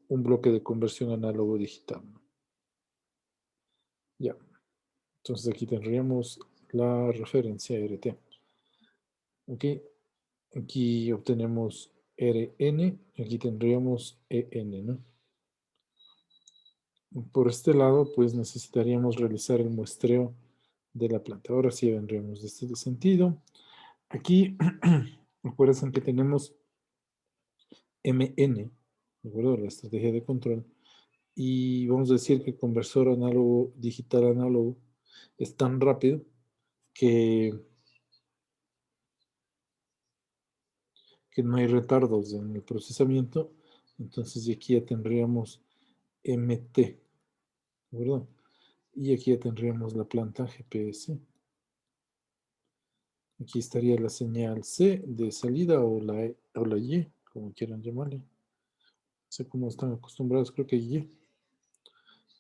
un bloque de conversión análogo digital, ¿no? Ya. Entonces aquí tendríamos la referencia RT. ¿Ok? Aquí obtenemos RN, aquí tendríamos EN, ¿no? Por este lado, pues necesitaríamos realizar el muestreo de la planta. Ahora sí vendríamos de este sentido. Aquí, recuerden que tenemos MN, ¿de acuerdo? La estrategia de control. Y vamos a decir que el conversor análogo, digital análogo, es tan rápido que no hay retardos en el procesamiento. Entonces aquí ya tendríamos MT, ¿verdad? Y aquí ya tendríamos la planta GPS. Aquí estaría la señal C de salida o la Y, como quieran llamarle. No sé cómo están acostumbrados, creo que Y.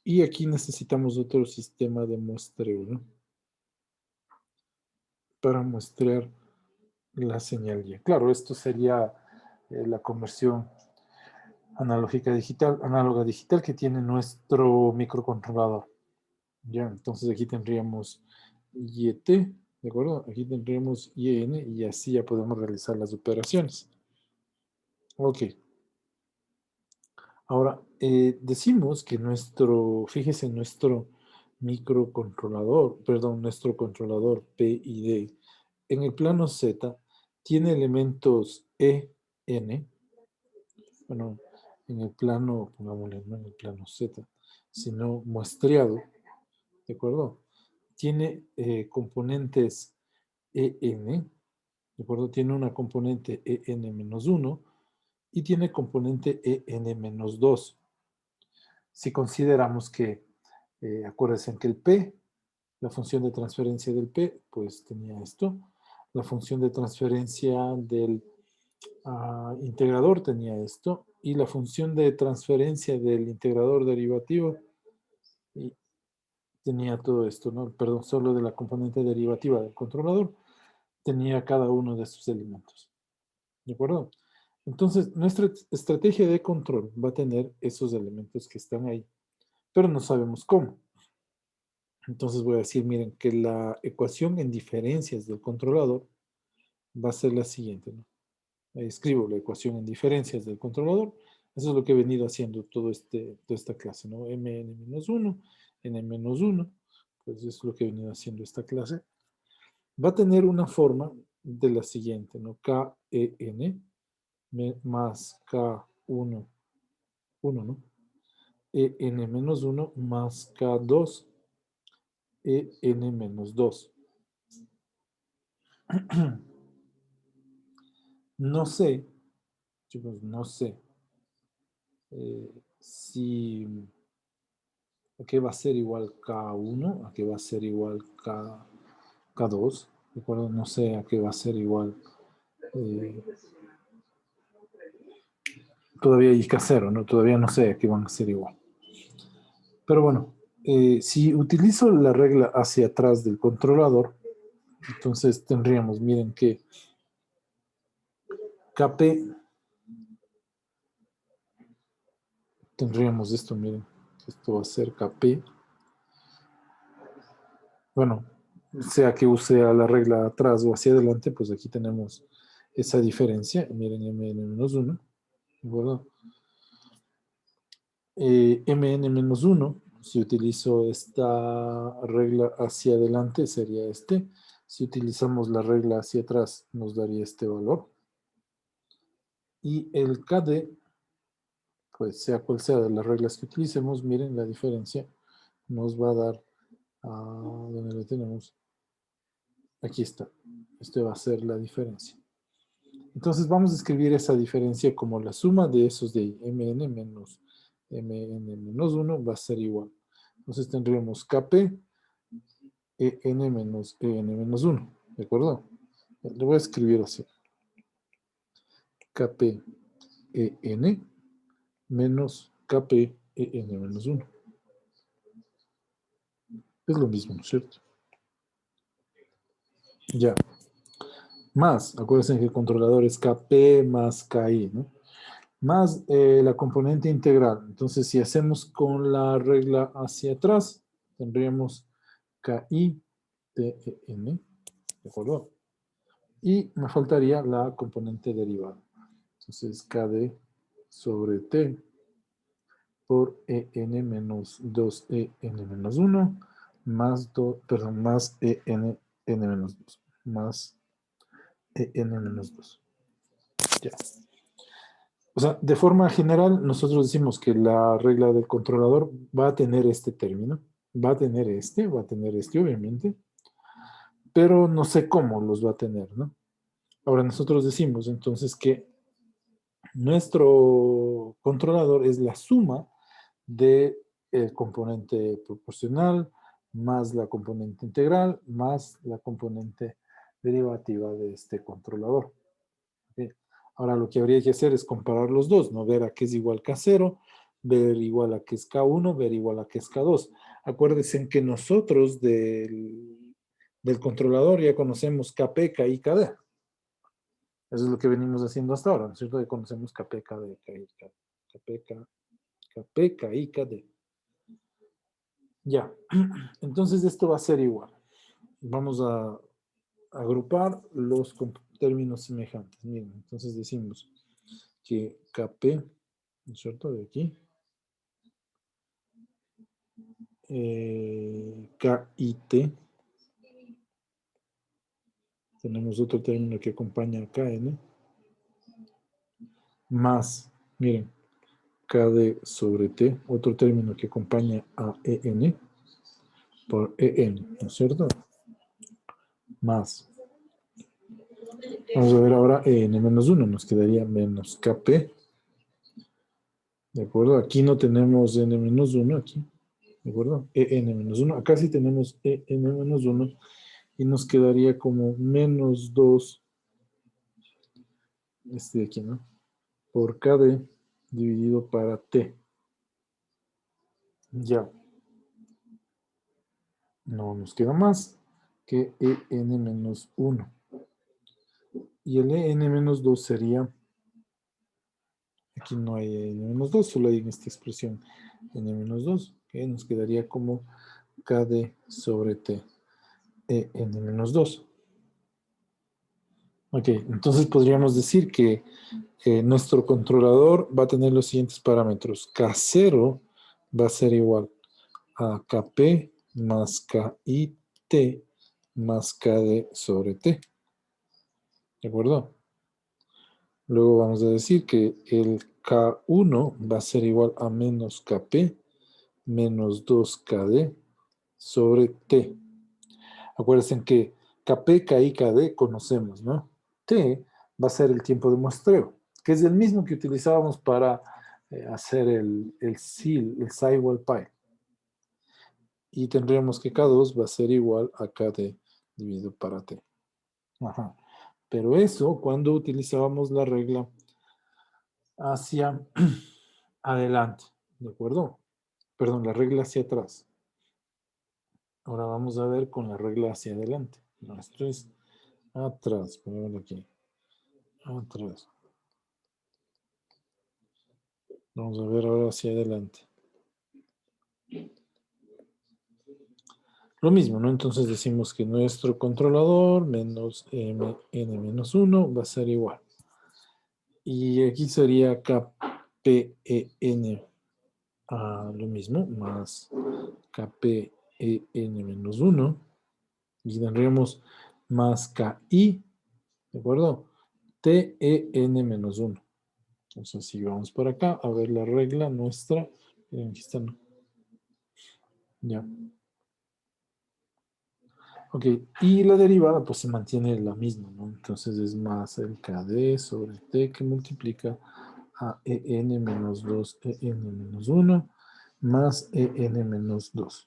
Y aquí necesitamos otro sistema de muestreo, ¿no? Para muestrear la señal Y. Claro, esto sería la conversión análoga digital que tiene nuestro microcontrolador. Ya, entonces aquí tendríamos YT, ¿de acuerdo? Aquí tendríamos YN y así ya podemos realizar las operaciones. Ok. Ahora, decimos que fíjese, nuestro microcontrolador, perdón, nuestro controlador PID, en el plano Z, tiene elementos EN, bueno, en el plano, pongámosle, no en el plano Z, sino muestreado, ¿de acuerdo? Tiene componentes EN, ¿de acuerdo? Tiene una componente EN-1 y tiene componente EN-2. Si consideramos que, acuérdense que el P, la función de transferencia del P, pues tenía esto. La función de transferencia del integrador tenía esto. Y la función de transferencia del integrador derivativo y tenía todo esto, ¿no? Perdón, solo de la componente derivativa del controlador tenía cada uno de estos elementos. ¿De acuerdo? Entonces, nuestra estrategia de control va a tener esos elementos que están ahí, pero no sabemos cómo. Entonces voy a decir, miren, que la ecuación en diferencias del controlador va a ser la siguiente, ¿no? Ahí escribo la ecuación en diferencias del controlador. Eso es lo que he venido haciendo toda esta clase, ¿no? Mn-1, n-1, pues eso es lo que he venido haciendo esta clase. Va a tener una forma de la siguiente, ¿no? K-E-N más K1, 1, ¿no? En-1 más K2, En-2. No sé, chicos, no sé si a qué va a ser igual K1, a qué va a ser igual K2, ¿de acuerdo? No sé a qué va a ser igual. Todavía hay K0, ¿no? Todavía no sé a qué van a ser igual. Pero bueno, Si utilizo la regla hacia atrás del controlador, entonces tendríamos, miren que KP, tendríamos esto, miren, esto va a ser KP. Bueno, sea que use a la regla atrás o hacia adelante, pues aquí tenemos esa diferencia. Miren, mn-1, ¿verdad? mn-1, si utilizo esta regla hacia adelante, sería este. Si utilizamos la regla hacia atrás, nos daría este valor. Y el KD, pues sea cual sea de las reglas que utilicemos, miren la diferencia, nos va a dar, ¿dónde lo tenemos? Aquí está. Esto va a ser la diferencia. Entonces vamos a escribir esa diferencia como la suma de esos de mn menos mn-1 va a ser igual. Entonces tendríamos kp en menos en-1, ¿de acuerdo? Le voy a escribir así. kp en menos kp en-1. Es lo mismo, ¿no es cierto? Ya. Más, acuérdense que el controlador es kp más ki, ¿no? Más la componente integral. Entonces, si hacemos con la regla hacia atrás, tendríamos ki TN, ¿de acuerdo? Y me faltaría la componente derivada. Entonces, KD sobre T por EN menos 2EN menos 1 más, más EN menos 2 más EN menos 2. Ya. O sea, de forma general, nosotros decimos que la regla del controlador va a tener este término, va a tener este, obviamente, pero no sé cómo los va a tener, ¿no? Ahora nosotros decimos entonces que nuestro controlador es la suma del componente proporcional más la componente integral más la componente derivativa de este controlador. ¿Okay? Ahora lo que habría que hacer es comparar los dos, ¿no? Ver a qué es igual K0, ver igual a qué es K1, ver igual a qué es K2. Acuérdense que nosotros del controlador ya conocemos KP, KI, KD. Eso es lo que venimos haciendo hasta ahora, ¿no es cierto? Ya conocemos KP, KD, KI, KP, KP, KI, KD. Ya. Entonces esto va a ser igual. Vamos a agrupar los términos semejantes. Miren, entonces decimos que KP, ¿no es cierto? De aquí. KIT. Tenemos otro término que acompaña a KN. Más, miren, KD sobre T, otro término que acompaña a EN por EN, ¿no es cierto? Más. Vamos a ver ahora n-1, nos quedaría menos KP. ¿De acuerdo? Aquí no tenemos n-1, aquí. ¿De acuerdo? en-1. Acá sí tenemos en-1 y nos quedaría como menos 2, este de aquí, ¿no? Por KD dividido para T. Ya. No nos queda más que en-1. Y el en-2 sería, aquí no hay n-2, solo hay en esta expresión n-2, que nos quedaría como KD sobre T en-2. Ok, entonces podríamos decir que nuestro controlador va a tener los siguientes parámetros. K0 va a ser igual a KP más KIT más KD sobre T. ¿De acuerdo? Luego vamos a decir que el K1 va a ser igual a menos KP menos 2KD sobre T. Acuérdense que KP, KI, KD conocemos, ¿no? T va a ser el tiempo de muestreo, que es el mismo que utilizábamos para hacer el SIL, el sidewall pi. Y tendríamos que K2 va a ser igual a KD dividido para T. Ajá. Pero eso cuando utilizábamos la regla hacia adelante, ¿de acuerdo? Perdón, la regla hacia atrás. Ahora vamos a ver con la regla hacia adelante. No, esto es atrás. Ponemos aquí. Atrás. Vamos a ver ahora hacia adelante. Lo mismo, ¿no? Entonces decimos que nuestro controlador menos mn menos 1 va a ser igual. Y aquí sería kpen lo mismo, más kpen menos 1. Y tendríamos más ki, ¿de acuerdo? ten menos 1. Entonces, si vamos por acá a ver la regla nuestra, aquí está, ¿no? Ya. Ok, y la derivada pues se mantiene la misma, ¿no? Entonces es más el kd sobre t que multiplica a en menos 2 en menos 1 más en menos 2.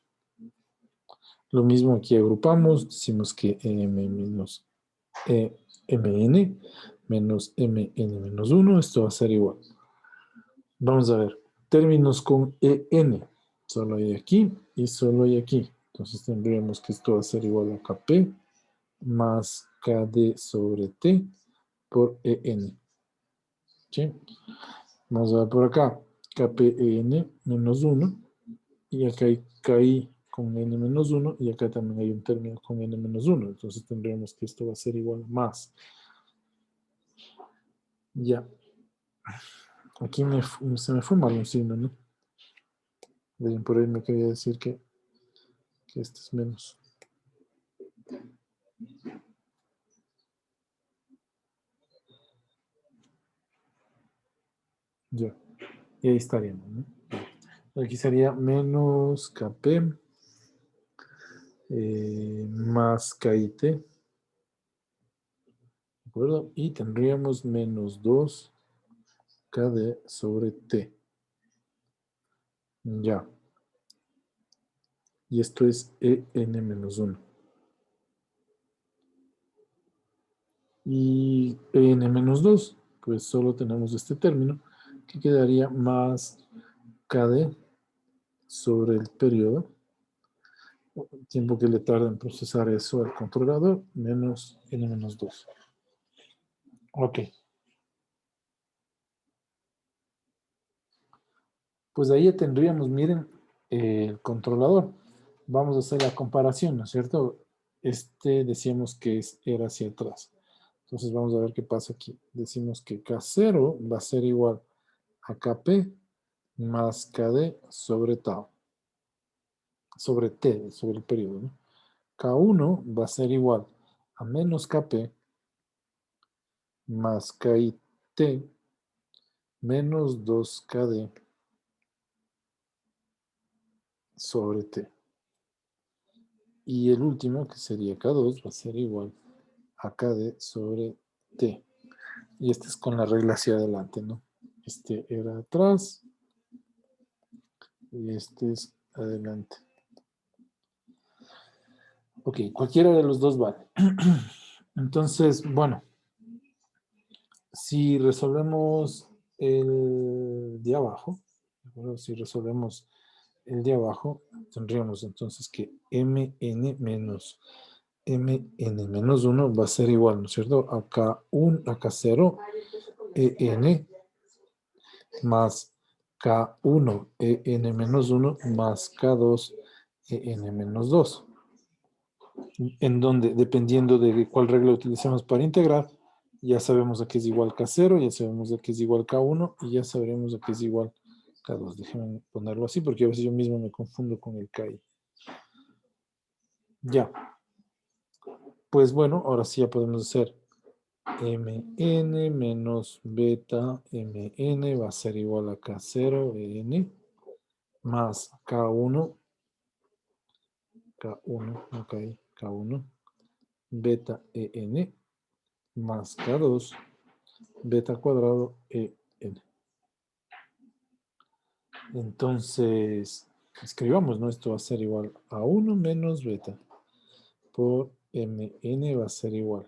Lo mismo aquí agrupamos, decimos que m menos mn menos mn menos 1, esto va a ser igual. Vamos a ver, términos con en, solo hay aquí y solo hay aquí. Entonces tendríamos que esto va a ser igual a kp más kd sobre t por en. ¿Sí? Vamos a ver por acá, kpen menos 1 y acá hay ki con n menos 1 y acá también hay un término con n menos 1. Entonces tendríamos que esto va a ser igual a más. Ya. Aquí se me fue mal un signo, ¿no? Bien, por ahí me quería decir que este es menos. Ya. Y ahí estaríamos, ¿no? Aquí sería menos kp más kit. ¿De acuerdo? Y tendríamos menos 2 kd sobre t. Ya. Y esto es en menos 1. Y en menos 2, pues solo tenemos este término, que quedaría más kd sobre el periodo, el tiempo que le tarda en procesar eso al controlador, menos n menos 2. Ok. Pues ahí ya tendríamos, miren, el controlador. Vamos a hacer la comparación, ¿no es cierto? Este decíamos que era hacia atrás. Entonces vamos a ver qué pasa aquí. Decimos que K0 va a ser igual a KP más KD sobre tau. Sobre T, sobre el periodo, ¿no? K1 va a ser igual a menos KP más KIT menos 2KD sobre T. Y el último, que sería K2, va a ser igual a KD sobre T. Y este es con la regla hacia adelante, ¿no? Este era atrás y este es adelante. Ok, cualquiera de los dos vale. Entonces, bueno, si resolvemos el de abajo, si resolvemos el de abajo, tendríamos entonces que mn menos mn menos 1 va a ser igual, ¿no es cierto? Acá 0 en más k1 en menos 1 más k2 en menos 2. En donde, dependiendo de cuál regla utilicemos para integrar, ya sabemos a qué es igual K0, ya sabemos a qué es igual K1 y ya sabremos a qué es igual K2. Déjenme ponerlo así porque a veces yo mismo me confundo con el KI. Ya. Pues bueno, ahora sí ya podemos hacer mn menos beta mn va a ser igual a K0 n más K1 ok, K1 beta en más K2 beta cuadrado en. Entonces, escribamos, ¿no? Esto va a ser igual a 1 menos beta por mn va a ser igual.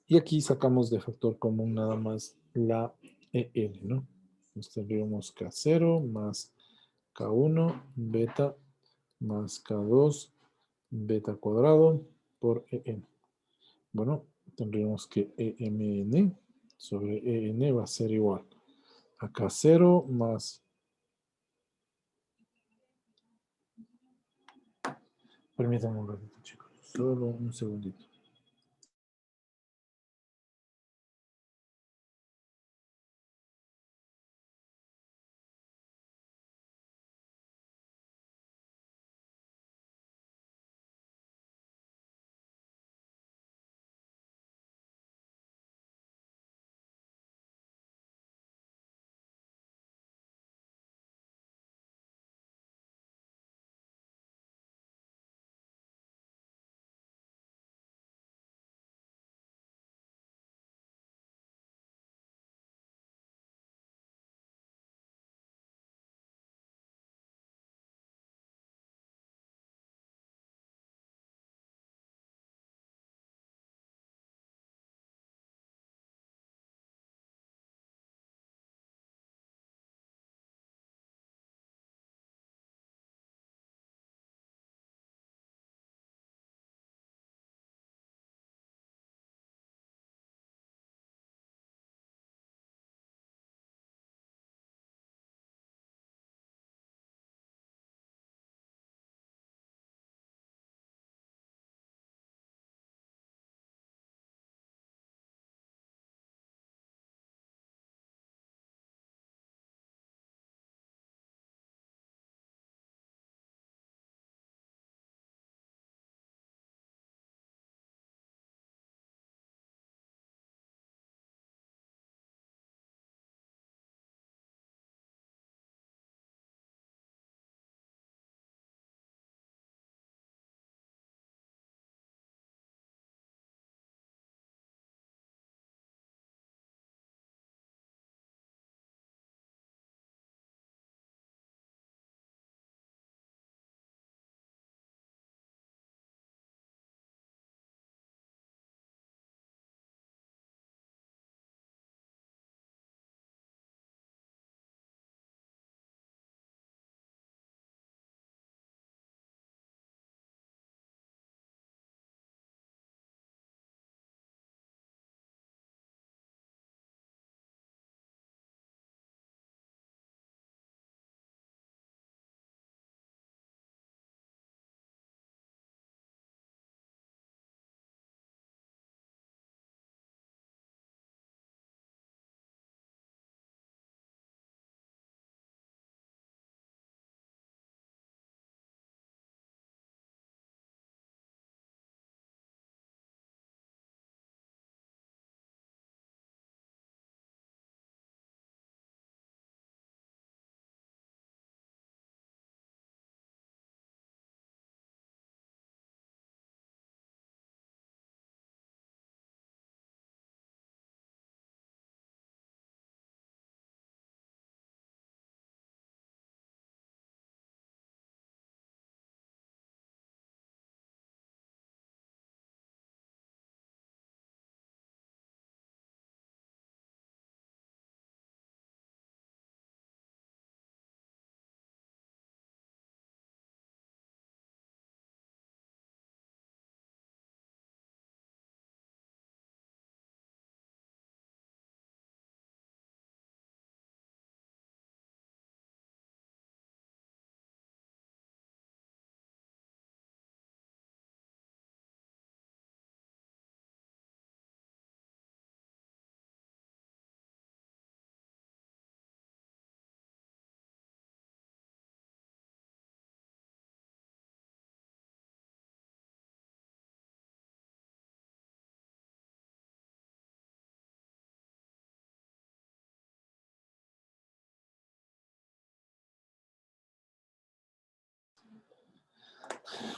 Y aquí sacamos de factor común nada más la en, ¿no? Entonces tendríamos K0 más K1 beta más K2 beta cuadrado por en. Bueno, tendríamos que emn sobre en va a ser igual a k0 más... Permítanme un ratito, chicos. Solo un segundito.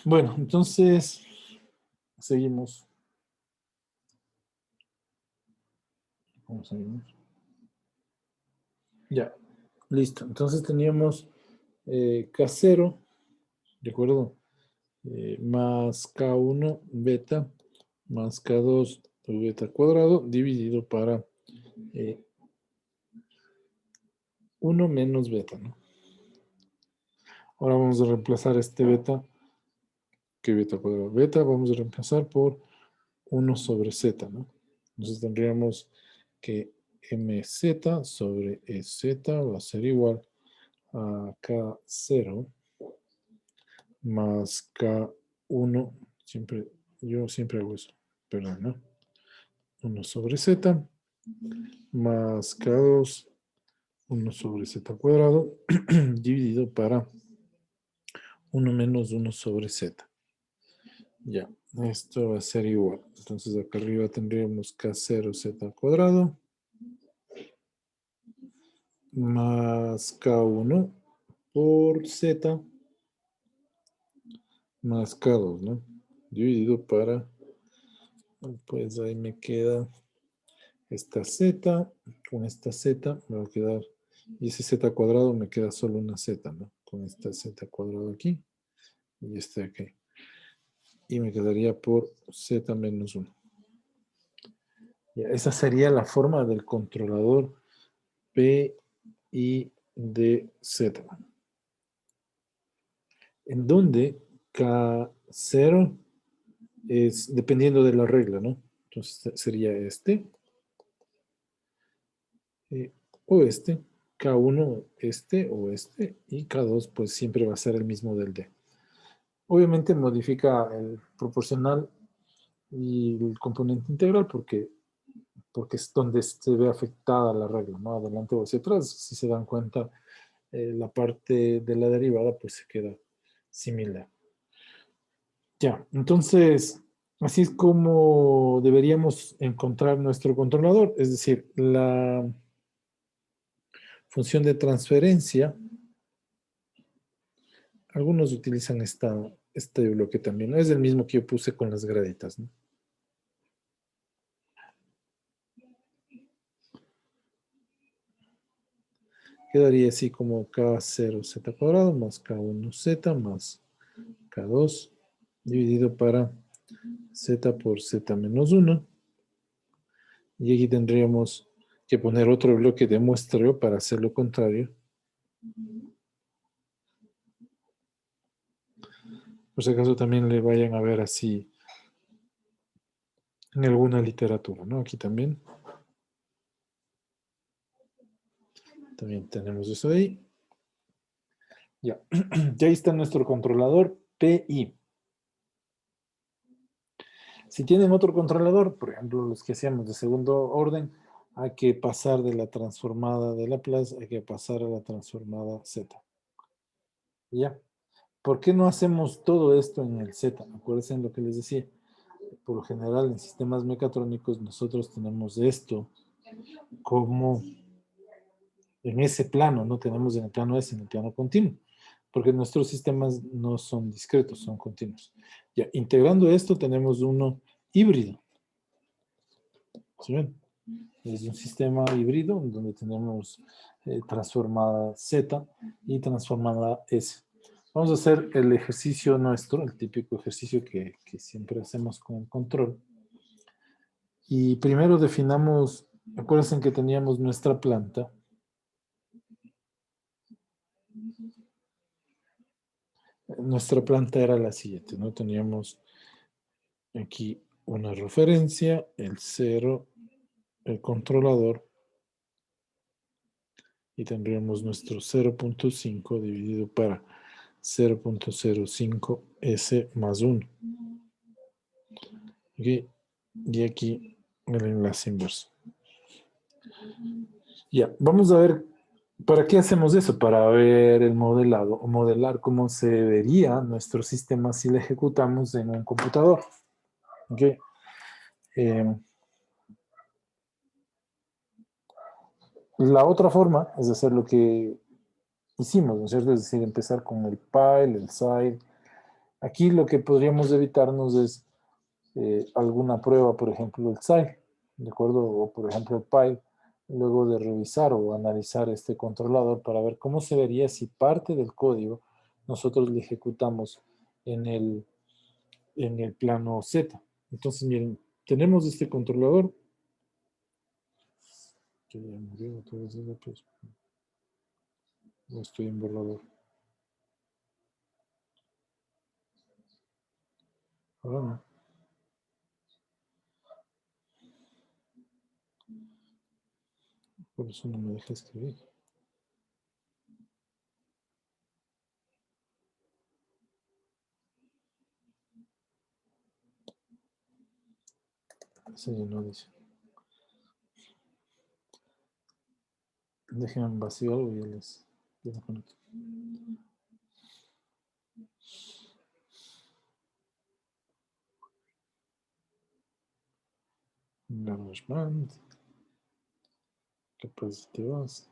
Bueno, entonces seguimos. ¿Cómo seguimos? Ya, listo. Entonces teníamos K0, ¿de acuerdo? Más K1 beta más K2 beta cuadrado dividido para 1 menos beta, ¿no? Ahora vamos a reemplazar este beta ¿Qué beta cuadrado? Beta vamos a reemplazar por 1 sobre z, ¿no? Entonces tendríamos que mz sobre ez va a ser igual a k0 más k1, yo siempre hago eso, perdón, ¿no? 1 sobre z más k2, 1 sobre z cuadrado, dividido para 1 menos 1 sobre z. Ya, esto va a ser igual. Entonces acá arriba tendríamos k0 z cuadrado más k1 por z más k2, ¿no? Dividido para, pues ahí me queda esta z, con esta z me va a quedar, y ese z cuadrado me queda solo una z, ¿no? Con esta z cuadrado aquí y este aquí. Y me quedaría por z menos 1. Ya, esa sería la forma del controlador P y de Z, en donde K0 es dependiendo de la regla, ¿no? Entonces sería este o este, K1 este o este, y K2 pues siempre va a ser el mismo del D. Obviamente modifica el proporcional y el componente integral porque es donde se ve afectada la regla, ¿no? Adelante o hacia atrás, si se dan cuenta, la parte de la derivada pues se queda similar. Ya, entonces, así es como deberíamos encontrar nuestro controlador, es decir, la función de transferencia. Algunos utilizan este bloque también, ¿no? Es el mismo que yo puse con las graditas, ¿no? Quedaría así como K0z cuadrado más K1z más K2 dividido para z por z menos 1. Y aquí tendríamos que poner otro bloque de muestreo para hacer lo contrario. Por si acaso también le vayan a ver así en alguna literatura, ¿no? Aquí también. También tenemos eso ahí. Ya, ya ahí está nuestro controlador PI. Si tienen otro controlador, por ejemplo, los que hacíamos de segundo orden, hay que pasar de la transformada de Laplace, hay que pasar a la transformada Z. ¿Ya? ¿Por qué no hacemos todo esto en el Z? Acuérdense en lo que les decía. Por lo general, en sistemas mecatrónicos, nosotros tenemos esto como en ese plano, no tenemos en el plano S, en el plano continuo, porque nuestros sistemas no son discretos, son continuos. Ya, integrando esto, tenemos uno híbrido. ¿Sí ven? Es un sistema híbrido donde tenemos transformada Z y transformada S. Vamos a hacer el ejercicio nuestro, el típico ejercicio que siempre hacemos con el control. Y primero definamos, acuérdense que teníamos nuestra planta. Nuestra planta era la siguiente, ¿no? Teníamos aquí una referencia, el 0, el controlador, y tendríamos nuestro 0.5 dividido para 0.05 S más 1. ¿Okay? Y aquí el enlace inverso. Ya, vamos a ver, ¿para qué hacemos eso? Para ver el modelado, o modelar cómo se vería nuestro sistema si lo ejecutamos en un computador. ¿Ok? La otra forma es hacer lo que hicimos, ¿no es cierto? Es decir, empezar con el pile, el side. Aquí lo que podríamos evitarnos es alguna prueba, por ejemplo, el side, ¿de acuerdo? O por ejemplo el pile, luego de revisar o analizar este controlador para ver cómo se vería si parte del código nosotros le ejecutamos en el plano Z. Entonces, miren, tenemos este controlador. Que ya murió otra vez, pues, no estoy en borrador. Ahora no. Por eso no me deja escribir. Ese ya no dice. Déjenme en vacío algo y ya les conecto. GarageBand. Capacitivas.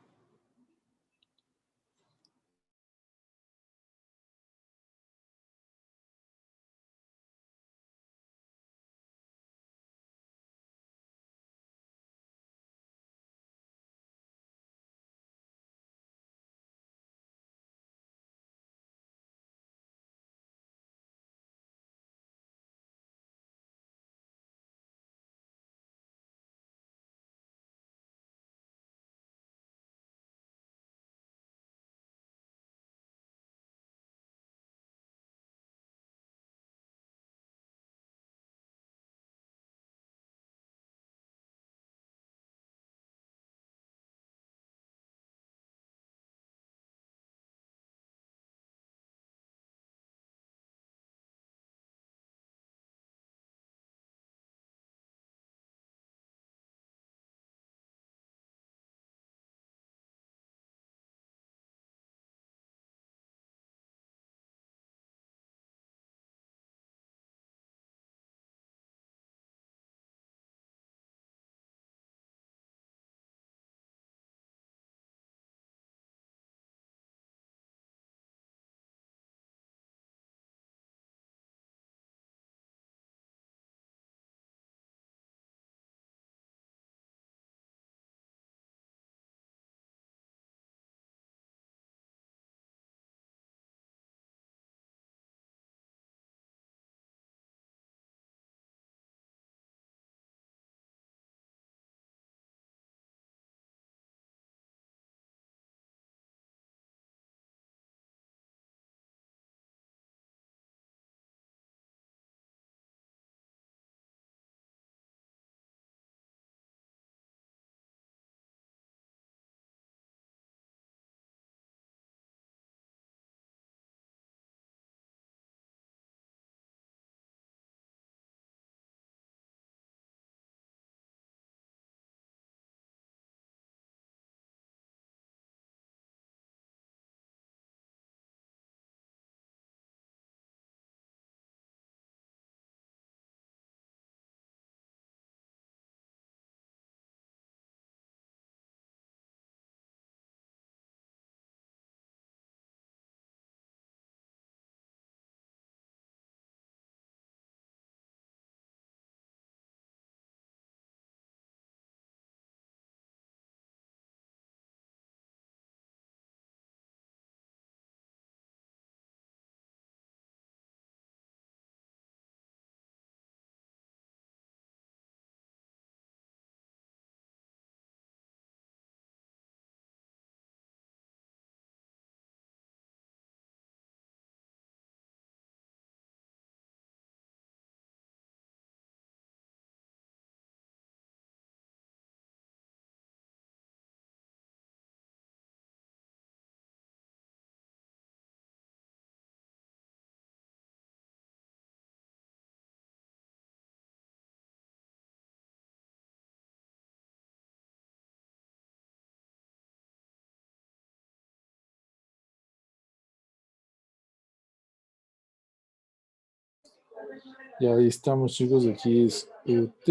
Ya ahí estamos, chicos. Aquí es UT,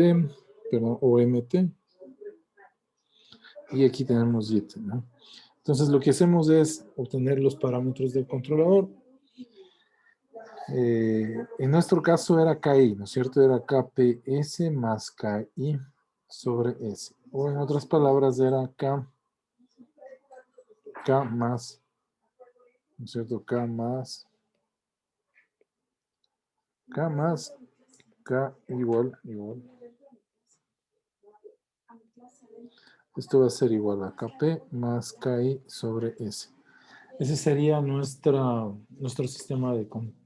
perdón, OMT. Y aquí tenemos YT, ¿no? Entonces lo que hacemos es obtener los parámetros del controlador. En nuestro caso era KI, ¿no es cierto? Era KPS más KI sobre S. O en otras palabras era K más, ¿no es cierto? K más K igual. Esto va a ser igual a KP más KI sobre S. Ese sería nuestro sistema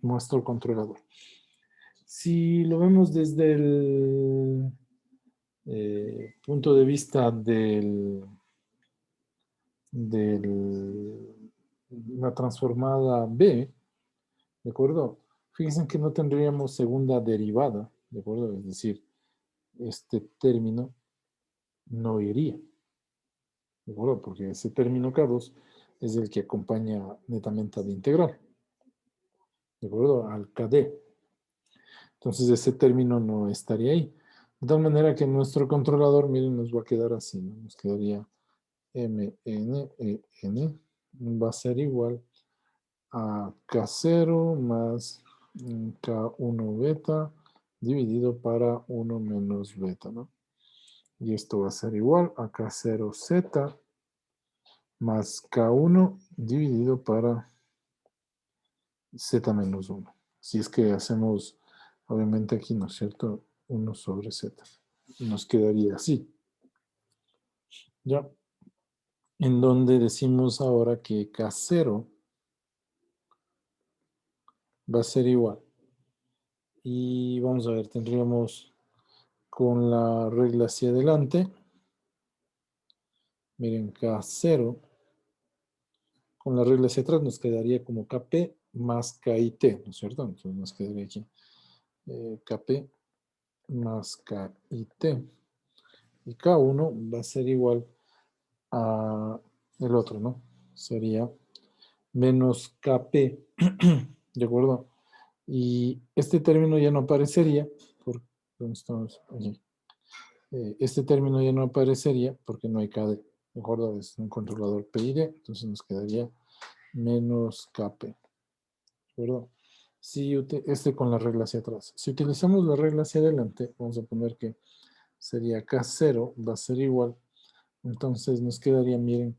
nuestro controlador. Si lo vemos desde el punto de vista la transformada B, ¿de acuerdo? Fíjense que no tendríamos segunda derivada, ¿de acuerdo? Es decir, este término no iría, ¿de acuerdo? Porque ese término K2 es el que acompaña netamente al integral, ¿de acuerdo? Al KD. Entonces ese término no estaría ahí. De tal manera que nuestro controlador, miren, nos va a quedar así, ¿no? Nos quedaría MNEN va a ser igual a K0 más K1 beta dividido para 1 menos beta, ¿no? Y esto va a ser igual a K0 z más K1 dividido para z menos 1. Si es que hacemos, obviamente aquí, ¿no es cierto? 1 sobre z. Nos quedaría así. ¿Ya? En donde decimos ahora que K0 va a ser igual. Y vamos a ver, tendríamos con la regla hacia adelante. Miren, K0. Con la regla hacia atrás nos quedaría como Kp más Kit, ¿no es cierto? Entonces nos quedaría aquí Kp más Kit. Y K1 va a ser igual a el otro, ¿no? Sería menos Kp, ¿de acuerdo? Y este término ya no aparecería, ¿dónde estamos? Aquí. Este término ya no aparecería porque no hay KD, ¿de acuerdo? Es un controlador PID, entonces nos quedaría menos Kp, ¿de acuerdo? Si este con la regla hacia atrás. Si utilizamos la regla hacia adelante, vamos a poner que sería K0 va a ser igual, entonces nos quedaría, miren,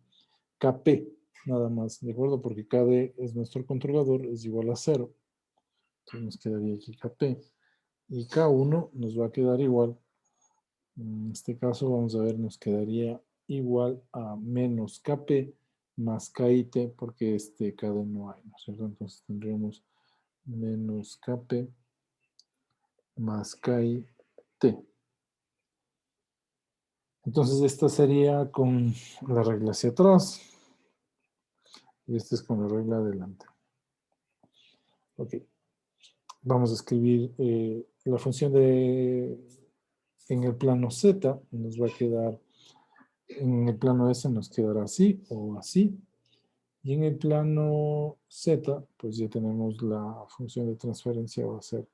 Kp, nada más, ¿de acuerdo? Porque KD es nuestro controlador, es igual a 0. Entonces nos quedaría aquí Kp. Y K1 nos va a quedar igual. En este caso, vamos a ver, nos quedaría igual a menos Kp más Kit, porque este KD no hay, ¿no es cierto? Entonces tendríamos menos Kp más Kit. Entonces esta sería con la regla hacia atrás. Y esta es con la regla adelante. Ok. Vamos a escribir la función en el plano Z. Nos va a quedar, en el plano S nos quedará así o así. Y en el plano Z, pues ya tenemos la función de transferencia, va a ser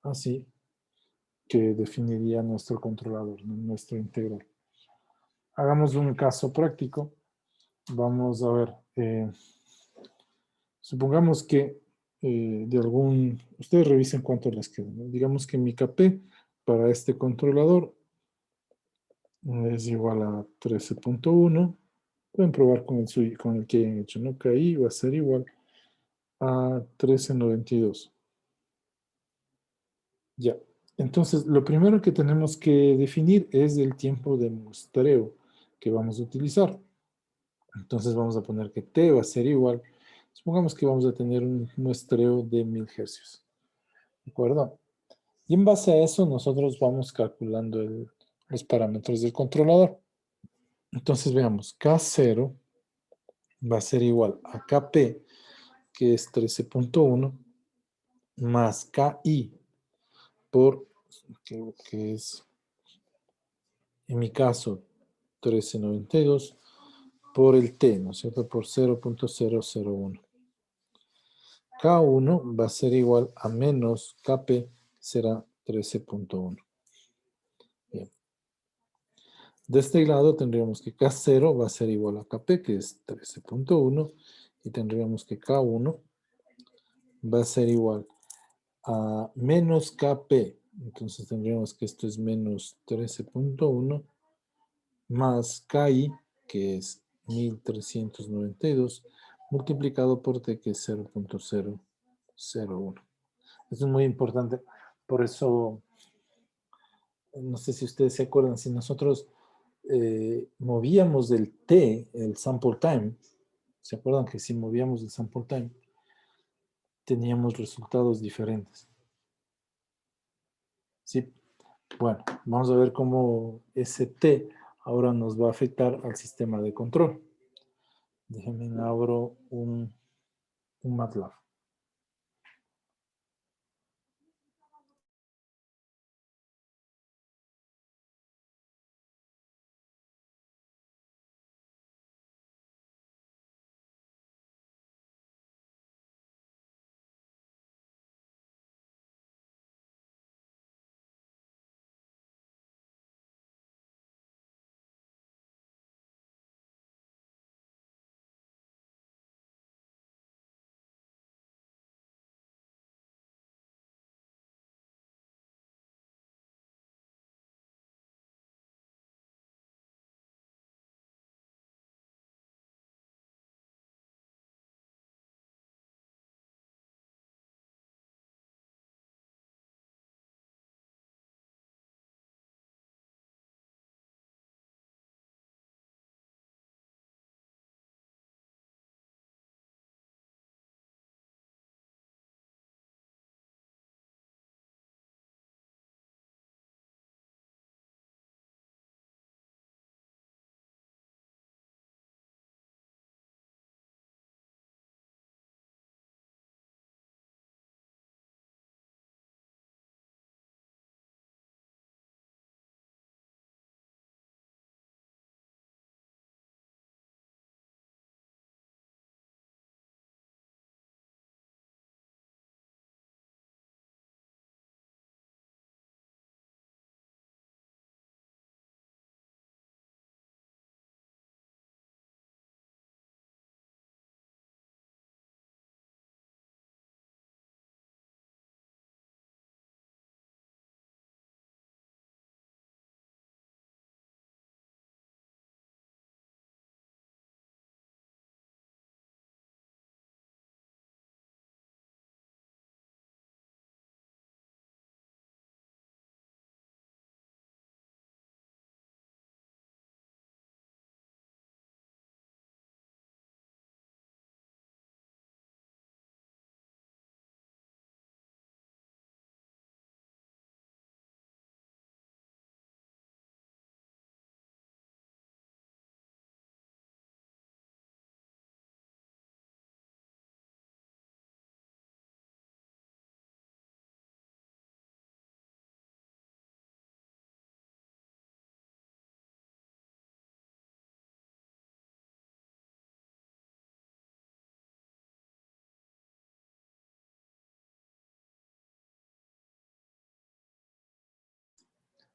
así, que definiría nuestro controlador, nuestro integral. Hagamos un caso práctico. Vamos a ver. Supongamos que ustedes revisen cuánto les queda, ¿no? Digamos que mi Kp para este controlador es igual a 13.1. Pueden probar con el que hayan hecho, ¿no? KI va a ser igual a 1392. Ya. Entonces, lo primero que tenemos que definir es el tiempo de muestreo que vamos a utilizar. Entonces, vamos a poner que T va a ser igual. Supongamos que vamos a tener un muestreo de 1000 hercios. ¿De acuerdo? Y en base a eso, nosotros vamos calculando los parámetros del controlador. Entonces, veamos, K0 va a ser igual a Kp, que es 13.1, más Ki por, que es, en mi caso, 1392, por el T, ¿no es cierto? Por 0.001. K1 va a ser igual a menos Kp, será 13.1. Bien. De este lado tendríamos que K0 va a ser igual a Kp, que es 13.1, y tendríamos que K1 va a ser igual a menos Kp. Entonces tendríamos que esto es menos 13.1 más Ki, que es 1392, multiplicado por T, que es 0.001. Esto es muy importante, por eso, no sé si ustedes se acuerdan, si nosotros movíamos el T, el sample time, ¿se acuerdan que si movíamos el sample time, teníamos resultados diferentes? Sí. Bueno, vamos a ver cómo ese T ahora nos va a afectar al sistema de control. Déjenme abro un MATLAB.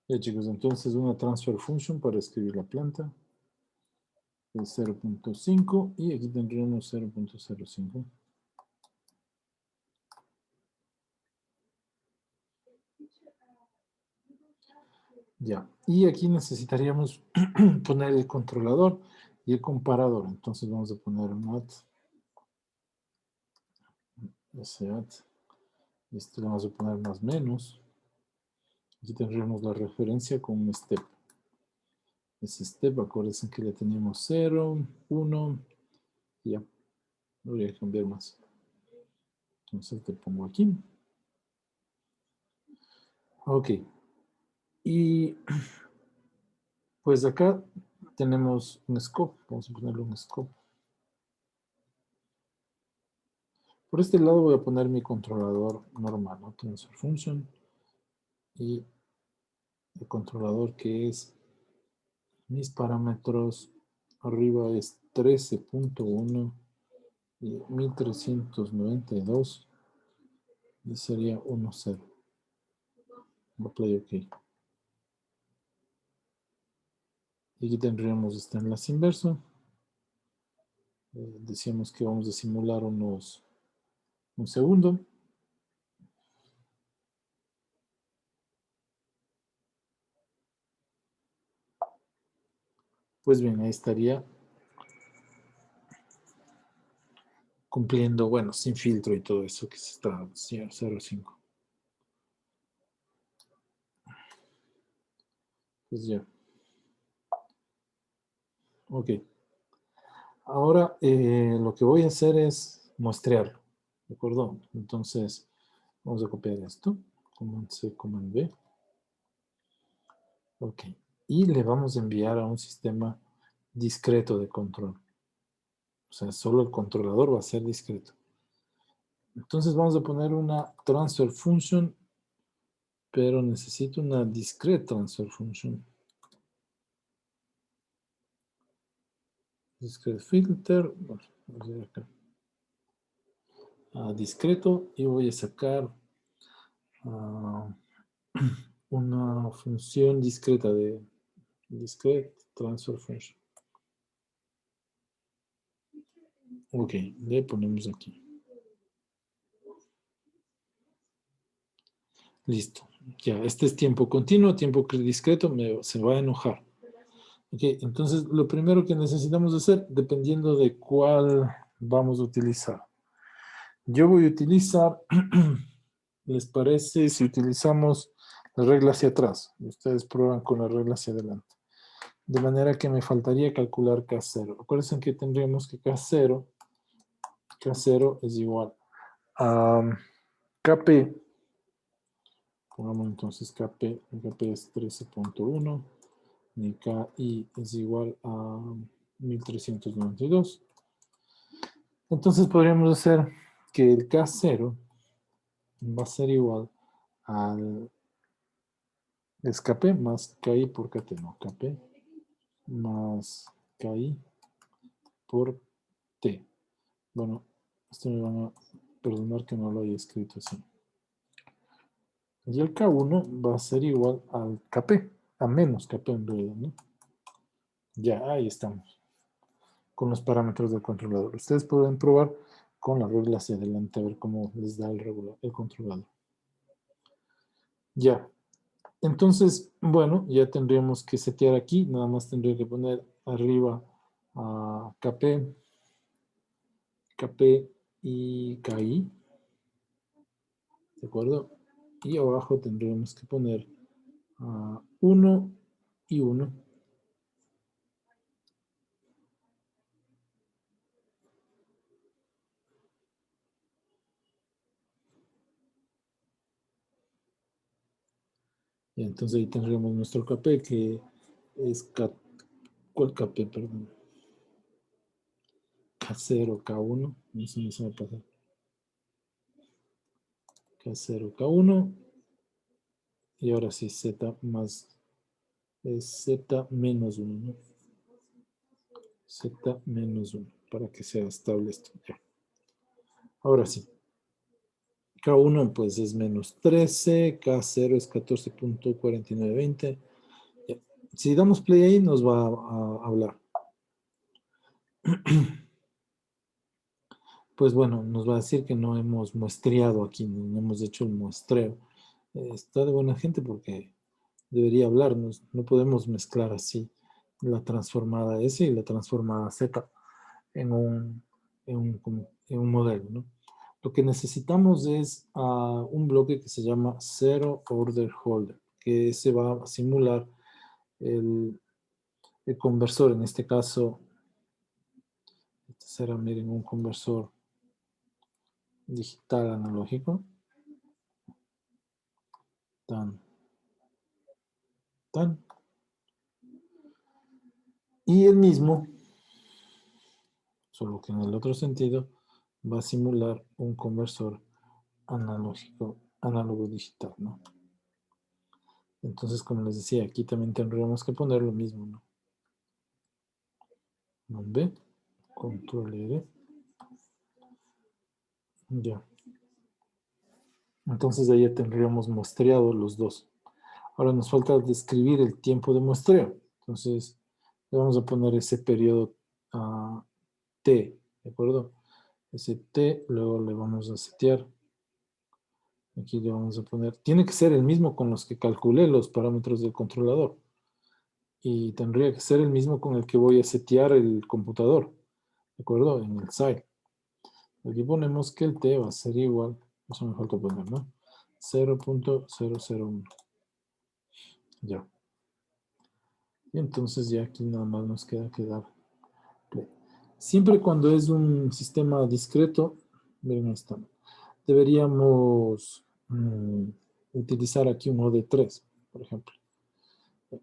Ya chicos, entonces una transfer function para escribir la planta es 0.5 y aquí tendríamos 0.05. Ya, y aquí necesitaríamos poner el controlador y el comparador. Entonces vamos a poner un at, ese at, y esto le vamos a poner más menos. Aquí tendríamos la referencia con un step. Ese step, acuérdense que le teníamos 0, 1, y ya, no voy a cambiar más. Entonces te pongo aquí. Ok. Y pues acá tenemos un scope. Vamos a ponerle un scope. Por este lado voy a poner mi controlador normal, ¿no? Transfer function. Y el controlador que es mis parámetros arriba es 13.1 y 1392 y sería 1.0. Play OK. Y aquí tendríamos este enlace inverso. Decíamos que vamos a simular un segundo. Pues bien, ahí estaría cumpliendo, bueno, sin filtro y todo eso que está 0.5. Pues ya. Ok. Ahora lo que voy a hacer es muestrearlo. ¿De acuerdo? Entonces, vamos a copiar esto. Command C, Command V. Ok. Y le vamos a enviar a un sistema discreto de control. O sea, solo el controlador va a ser discreto. Entonces vamos a poner una transfer function, pero necesito una discrete transfer function. Discrete filter, bueno, vamos a ir acá. A discreto y voy a sacar una función discreta de discrete transfer function. Ok, le ponemos aquí. Listo. Ya, este es tiempo continuo, tiempo discreto, se va a enojar. Ok, entonces lo primero que necesitamos hacer, dependiendo de cuál vamos a utilizar. Yo voy a utilizar, ¿les parece si utilizamos la regla hacia atrás? Ustedes prueban con la regla hacia adelante. De manera que me faltaría calcular K0. Acuérdense que tendríamos que K0 es igual a KP. Pongamos entonces KP es 13.1 y KI es igual a 1392. Entonces podríamos hacer que el K0 va a ser igual al KP más KI por KT, no, KP más KI por T. Bueno, esto me van a perdonar que no lo haya escrito así. Y el K1 va a ser igual al KP, a menos KP en realidad, ¿no? Ya, ahí estamos, con los parámetros del controlador. Ustedes pueden probar con la regla hacia adelante a ver cómo les da el controlador. Ya, entonces, bueno, ya tendríamos que setear aquí, nada más tendría que poner arriba a KP, KP y KI, ¿de acuerdo? Y abajo tendríamos que poner 1 y 1. Y entonces ahí tendríamos nuestro KP que es ¿cuál KP? Perdón. K0, K1. No sé, se me pasa. K0, K1. Y ahora sí, Z más Z menos 1, ¿no? Z menos 1, para que sea estable esto. Ya. Ahora sí. K1 pues es menos 13, K0 es 14.4920. Si damos play ahí nos va a hablar. Pues bueno, nos va a decir que no hemos muestreado aquí, no hemos hecho el muestreo. Está de buena gente porque debería hablarnos. No podemos mezclar así la transformada S y la transformada Z en un modelo, ¿no? Lo que necesitamos es un bloque que se llama Zero Order Holder, que se va a simular el conversor, en este caso, este será, miren, un conversor digital analógico, tan, y el mismo, solo que en el otro sentido, va a simular un conversor analógico, análogo digital, ¿no? Entonces, como les decía, aquí también tendríamos que poner lo mismo, ¿no? B, control R. Ya. Entonces ahí ya tendríamos muestreado los dos. Ahora nos falta describir el tiempo de muestreo. Entonces, le vamos a poner ese periodo T, ¿de acuerdo? Ese T, luego le vamos a setear. Aquí le vamos a poner, tiene que ser el mismo con los que calculé los parámetros del controlador. Y tendría que ser el mismo con el que voy a setear el computador, ¿de acuerdo? En el site. Aquí ponemos que el T va a ser igual, eso me falta poner, ¿no? 0.001. Ya. Y entonces ya aquí nada más nos queda dar play. Siempre cuando es un sistema discreto, miren, ahí está, deberíamos utilizar aquí un OD3, por ejemplo.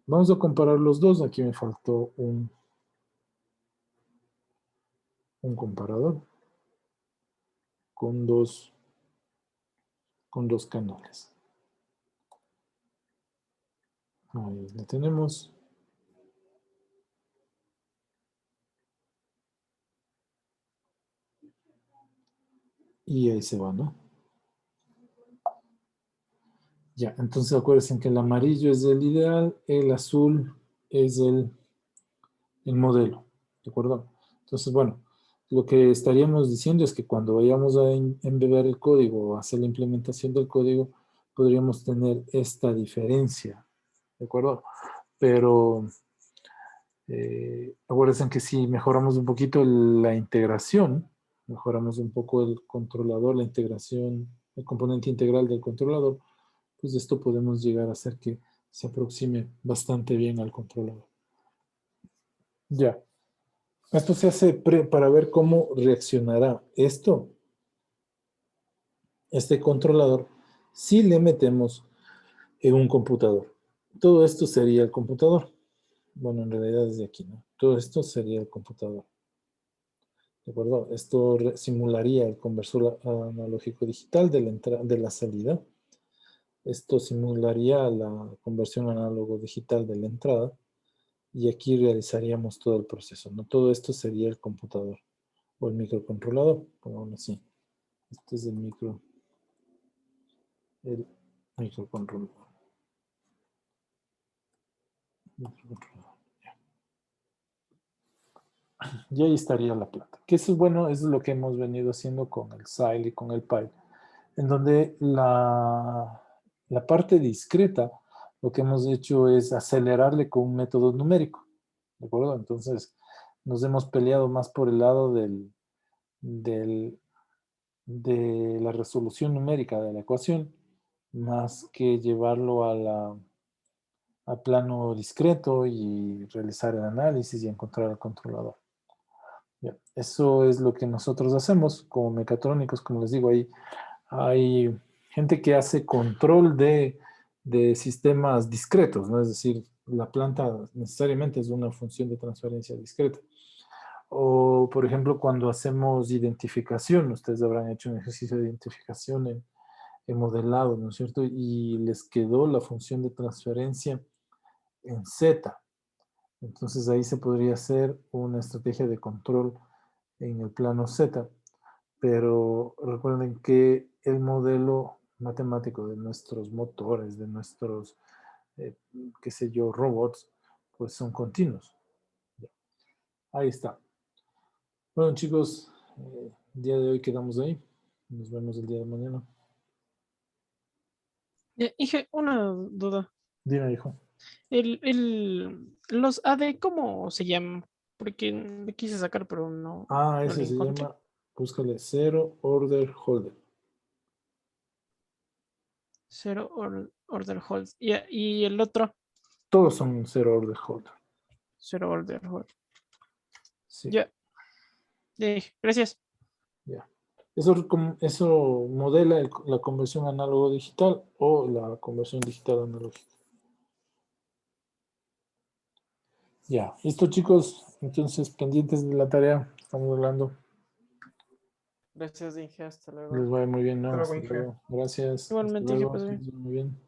Vamos a comparar los dos. Aquí me faltó un comparador con dos canales. Ahí lo tenemos. Y ahí se va, ¿no? Ya, entonces acuérdense que el amarillo es el ideal, el azul es el modelo, ¿de acuerdo? Entonces, bueno, lo que estaríamos diciendo es que cuando vayamos a embeber el código o hacer la implementación del código, podríamos tener esta diferencia, ¿de acuerdo? Pero acuérdense que si mejoramos un poquito la integración, mejoramos un poco el controlador, la integración, el componente integral del controlador, pues esto podemos llegar a hacer que se aproxime bastante bien al controlador. Ya. Esto se hace para ver cómo reaccionará este controlador, si le metemos en un computador. Todo esto sería el computador. Bueno, en realidad desde aquí, ¿no? Todo esto sería el computador. ¿De acuerdo? Esto simularía el conversor analógico digital de la salida. Esto simularía la conversión análogo digital de la entrada. Y aquí realizaríamos todo el proceso, ¿no? Todo esto sería el computador o el microcontrolador, pongámoslo así. Este es el microcontrolador. Y ahí estaría la plata. Que eso es bueno, eso es lo que hemos venido haciendo con el SILE y con el PILE, en donde la parte discreta, lo que hemos hecho es acelerarle con un método numérico. ¿De acuerdo? Entonces, nos hemos peleado más por el lado de la resolución numérica de la ecuación, más que llevarlo a plano discreto y realizar el análisis y encontrar el controlador. Ya, eso es lo que nosotros hacemos como mecatrónicos, como les digo, hay gente que hace control de sistemas discretos, ¿no? Es decir, la planta necesariamente es una función de transferencia discreta. O, por ejemplo, cuando hacemos identificación, ustedes habrán hecho un ejercicio de identificación en modelado, ¿no es cierto? Y les quedó la función de transferencia en Z. Entonces ahí se podría hacer una estrategia de control en el plano Z. Pero recuerden que el modelo matemático de nuestros motores, de nuestros, qué sé yo, robots, pues son continuos. Ahí está. Bueno, chicos, el día de hoy quedamos ahí. Nos vemos el día de mañana.
Dije, una duda.
Dime, hijo.
Los AD, ¿cómo se llaman? Porque me quise sacar, pero no,
Ah,
no lo
ese se
encontré.
llama, búscale, Zero Order Holder.
Zero Order Holds. Y el otro,
Todos son Zero Order Holder.
Zero Order Hold.
Sí,
Ya. Gracias.
ya. Eso modela la conversión análogo-digital o la conversión digital-analógica. Ya, listo, chicos. Entonces, pendientes de la tarea, estamos hablando.
Gracias, dije. Hasta luego.
Les va muy bien, ¿no?
Hasta luego,
Hasta
Inge.
luego. Gracias. Hasta
Igualmente dije,
luego.
pues
Que
bien.
les vaya muy bien.